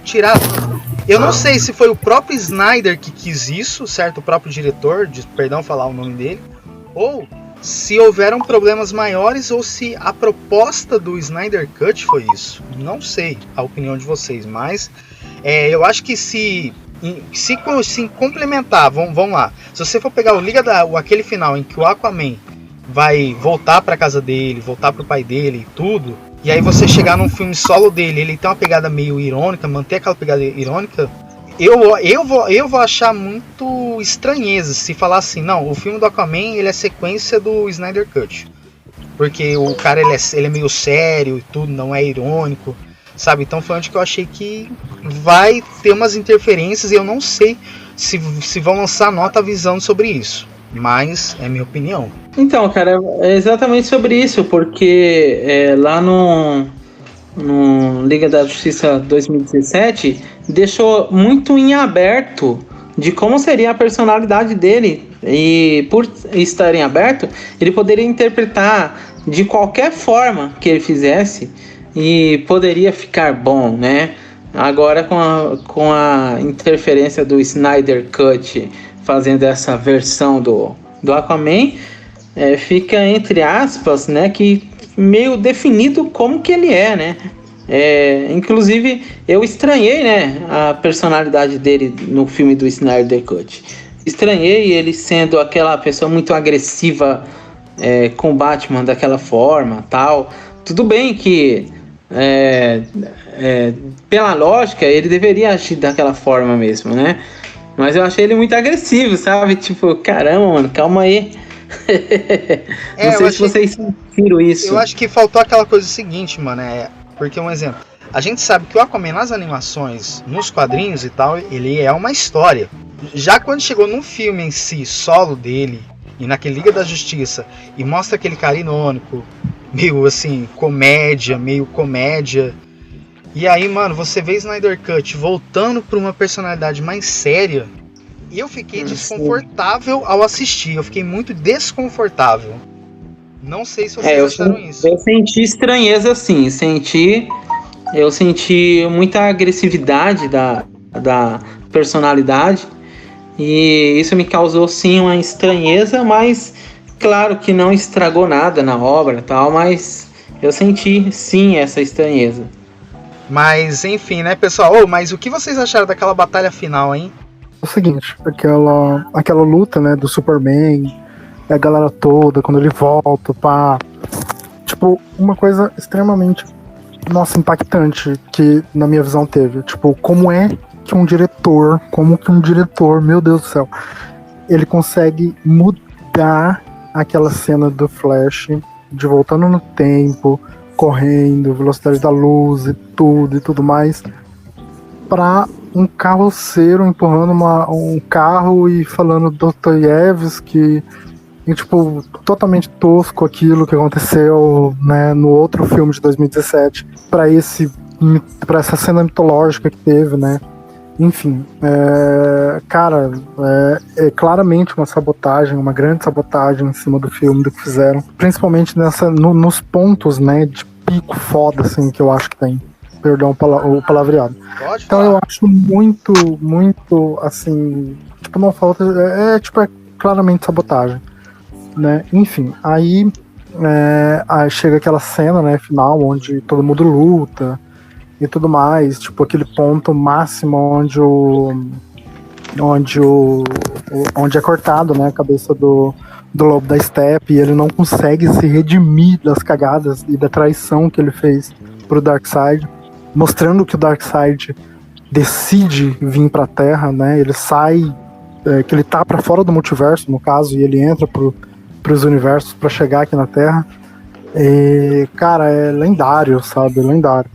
tirado. Eu não sei se foi o próprio Snyder que quis isso, certo? O próprio diretor, perdão falar o nome dele, ou se houveram problemas maiores, ou se a proposta do Snyder Cut foi isso. Não sei a opinião de vocês, mas eu acho que se complementar, vamos lá. Se você for pegar aquele final em que o Aquaman vai voltar para casa dele, voltar pro pai dele e tudo, e aí você chegar num filme solo dele, ele tem uma pegada meio irônica, manter aquela pegada irônica, eu vou achar muito estranheza se falar assim, não, o filme do Aquaman ele é sequência do Snyder Cut, porque o cara ele é meio sério e tudo, não é irônico. sabe? Então foi onde que eu achei que vai ter umas interferências e eu não sei se vão lançar nota avisando sobre isso, mas é minha opinião. Então, cara, é exatamente sobre isso, porque lá no Liga da Justiça 2017 deixou muito em aberto de como seria a personalidade dele, e por estar em aberto, ele poderia interpretar de qualquer forma que ele fizesse e poderia ficar bom, né? Agora com a interferência do Snyder Cut fazendo essa versão do Aquaman, fica entre aspas, né, que meio definido como que ele é, né? Inclusive eu estranhei, né, a personalidade dele no filme do Snyder Cut. Estranhei ele sendo aquela pessoa muito agressiva com Batman daquela forma, tal. Tudo bem que pela lógica ele deveria agir daquela forma mesmo, né? Mas eu achei ele muito agressivo, sabe? Tipo, caramba, mano, calma aí. Não sei se vocês sentiram isso. Eu acho que faltou aquela coisa seguinte, mano. Porque, um exemplo, a gente sabe que o Aquaman nas animações, nos quadrinhos e tal, ele é uma história. Já quando chegou no filme em si, solo dele, e naquele Liga da Justiça, e mostra aquele cara irônico, meio assim, meio comédia. E aí, mano, você vê Snyder Cut voltando pra uma personalidade mais séria. E eu fiquei desconfortável ao assistir. Eu fiquei muito desconfortável. Não sei se vocês acharam isso. Eu senti estranheza, sim. Eu senti muita agressividade da personalidade. E isso me causou, sim, uma estranheza. Mas, claro que não estragou nada na obra e tal. Mas eu senti, sim, essa estranheza. Mas, enfim, né, pessoal? Mas o que vocês acharam daquela batalha final, hein? É o seguinte, aquela luta, né, do Superman, a galera toda, quando ele volta, pá. Tipo, uma coisa extremamente, impactante que, na minha visão, teve. Tipo, como que um diretor, meu Deus do céu, ele consegue mudar aquela cena do Flash, de voltando no tempo, correndo, velocidade da luz e tudo mais, pra um carroceiro empurrando um carro e falando Dostoiévski, e tipo, totalmente tosco aquilo que aconteceu, né, no outro filme de 2017, pra essa cena mitológica que teve, né. Enfim, cara, é claramente uma sabotagem, uma grande sabotagem em cima do filme, do que fizeram, principalmente nos pontos, né, de pico foda, assim, que eu acho que tem. Perdão o palavreado. Então eu acho muito, muito, assim, tipo, não falta, é claramente sabotagem, né? Enfim, aí chega aquela cena, né, final, onde todo mundo luta e tudo mais, tipo, aquele ponto máximo onde é cortado, né, a cabeça do Lobo da Steppe, e ele não consegue se redimir das cagadas e da traição que ele fez pro Darkseid, mostrando que o Darkseid decide vir pra Terra, né? Ele sai, que ele tá pra fora do multiverso, no caso, e ele entra pros universos pra chegar aqui na Terra. E, cara, é lendário, sabe? Lendário.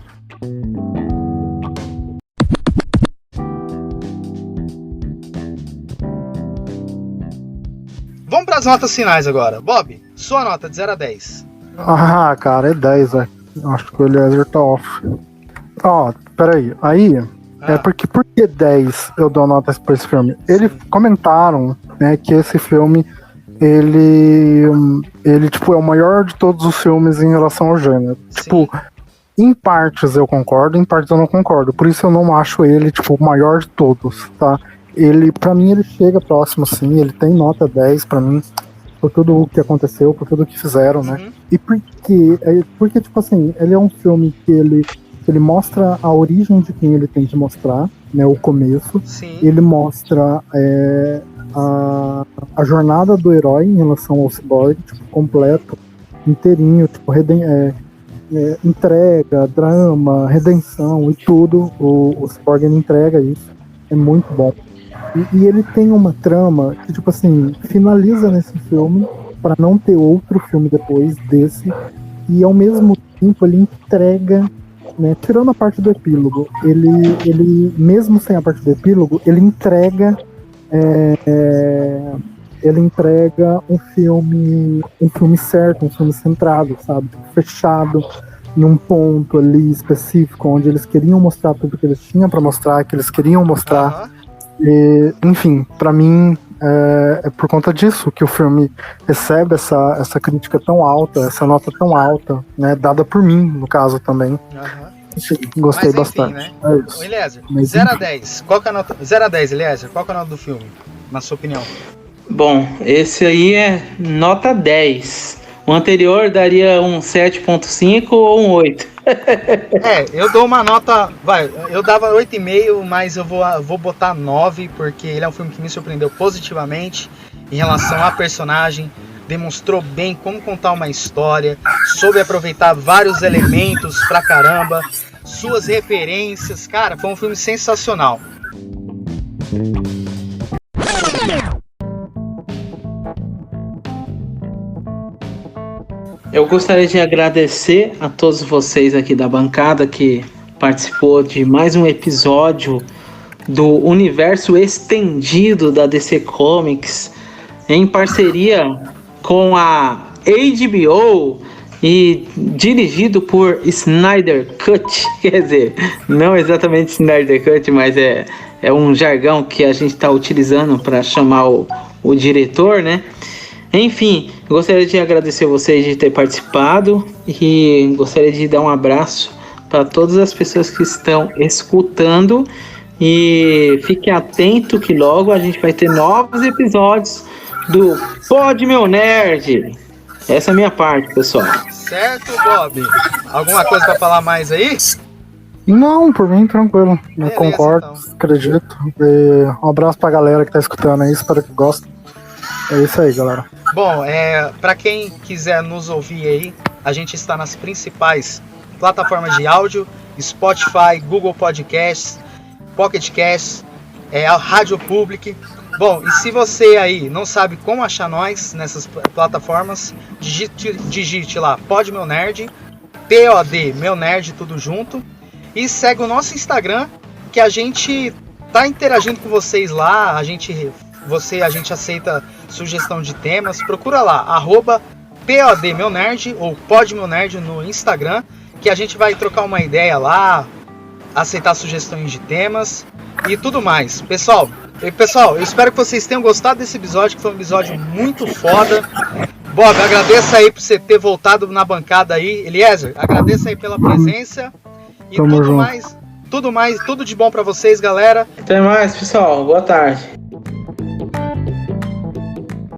Vamos pras notas finais agora. Bob, sua nota de 0 a 10. Ah, cara, é 10, velho. Acho que o Eliezer tá off. Peraí. Aí, por que 10 eu dou nota pra esse filme? Eles comentaram, né, que esse filme, ele tipo, é o maior de todos os filmes em relação ao gênero. Sim. Tipo, em partes eu concordo, em partes eu não concordo. Por isso eu não acho ele, tipo, o maior de todos, tá? Pra mim, ele chega próximo, sim. Ele tem nota 10 pra mim, por tudo o que aconteceu, por tudo o que fizeram, né? E porque, tipo assim, ele é um filme que ele mostra a origem de quem ele tem que mostrar, né? O começo. Sim. Ele mostra a jornada do herói em relação ao Cyborg, tipo, completo, inteirinho, tipo, entrega, drama, redenção e tudo. O Cyborg, ele entrega isso. É muito bom. E ele tem uma trama que, tipo assim, finaliza nesse filme para não ter outro filme depois desse, e ao mesmo tempo ele entrega né, tirando a parte do epílogo, ele mesmo sem a parte do epílogo, ele entrega um filme certo, um filme centrado, sabe? Fechado num ponto ali específico, onde eles queriam mostrar tudo que eles tinham pra mostrar, que eles queriam mostrar. E, enfim, pra mim, é por conta disso que o filme recebe essa crítica tão alta, essa nota tão alta, né? Dada por mim, no caso também. Sim, gostei bastante. Né? É isso. Eliezer, 0 a 10. Qual que é a nota? 0 a 10, Eliezer, qual que é a nota do filme, na sua opinião? Bom, esse aí é nota 10. O anterior daria um 7.5 ou um 8. Eu dou uma nota... eu dava 8,5, mas eu vou botar 9, porque ele é um filme que me surpreendeu positivamente em relação à personagem, demonstrou bem como contar uma história, soube aproveitar vários elementos pra caramba, suas referências, cara, foi um filme sensacional. Eu gostaria de agradecer a todos vocês aqui da bancada que participou de mais um episódio do universo estendido da DC Comics, em parceria com a HBO e dirigido por Snyder Cut. Quer dizer, não exatamente Snyder Cut, mas é um jargão que a gente está utilizando para chamar o diretor, né? Enfim, gostaria de agradecer vocês de ter participado e gostaria de dar um abraço para todas as pessoas que estão escutando e fique atento que logo a gente vai ter novos episódios do Pod Meu Nerd. Essa é a minha parte, pessoal. Certo, Bob? Alguma coisa para falar mais aí? Não, por mim, tranquilo. Eu Beleza, concordo, então. acredito. E um abraço pra galera que tá escutando aí, espero que gostem. É isso aí, galera. Bom, para quem quiser nos ouvir aí, a gente está nas principais plataformas de áudio, Spotify, Google Podcasts, Pocket Casts, a Rádio Public. Bom, e se você aí não sabe como achar nós nessas plataformas, digite lá Pod Meu Nerd, POD Meu Nerd, tudo junto. E segue o nosso Instagram, que a gente tá interagindo com vocês lá, a gente aceita sugestão de temas, procura lá, @POD Meu Nerd ou Pod Meu Nerd no Instagram, que a gente vai trocar uma ideia lá, aceitar sugestões de temas e tudo mais. Pessoal, eu espero que vocês tenham gostado desse episódio, que foi um episódio muito foda. Bob, agradeço aí por você ter voltado na bancada aí. Eliezer, agradeço aí pela presença. E tudo de bom pra vocês, galera. Até mais, pessoal. Boa tarde.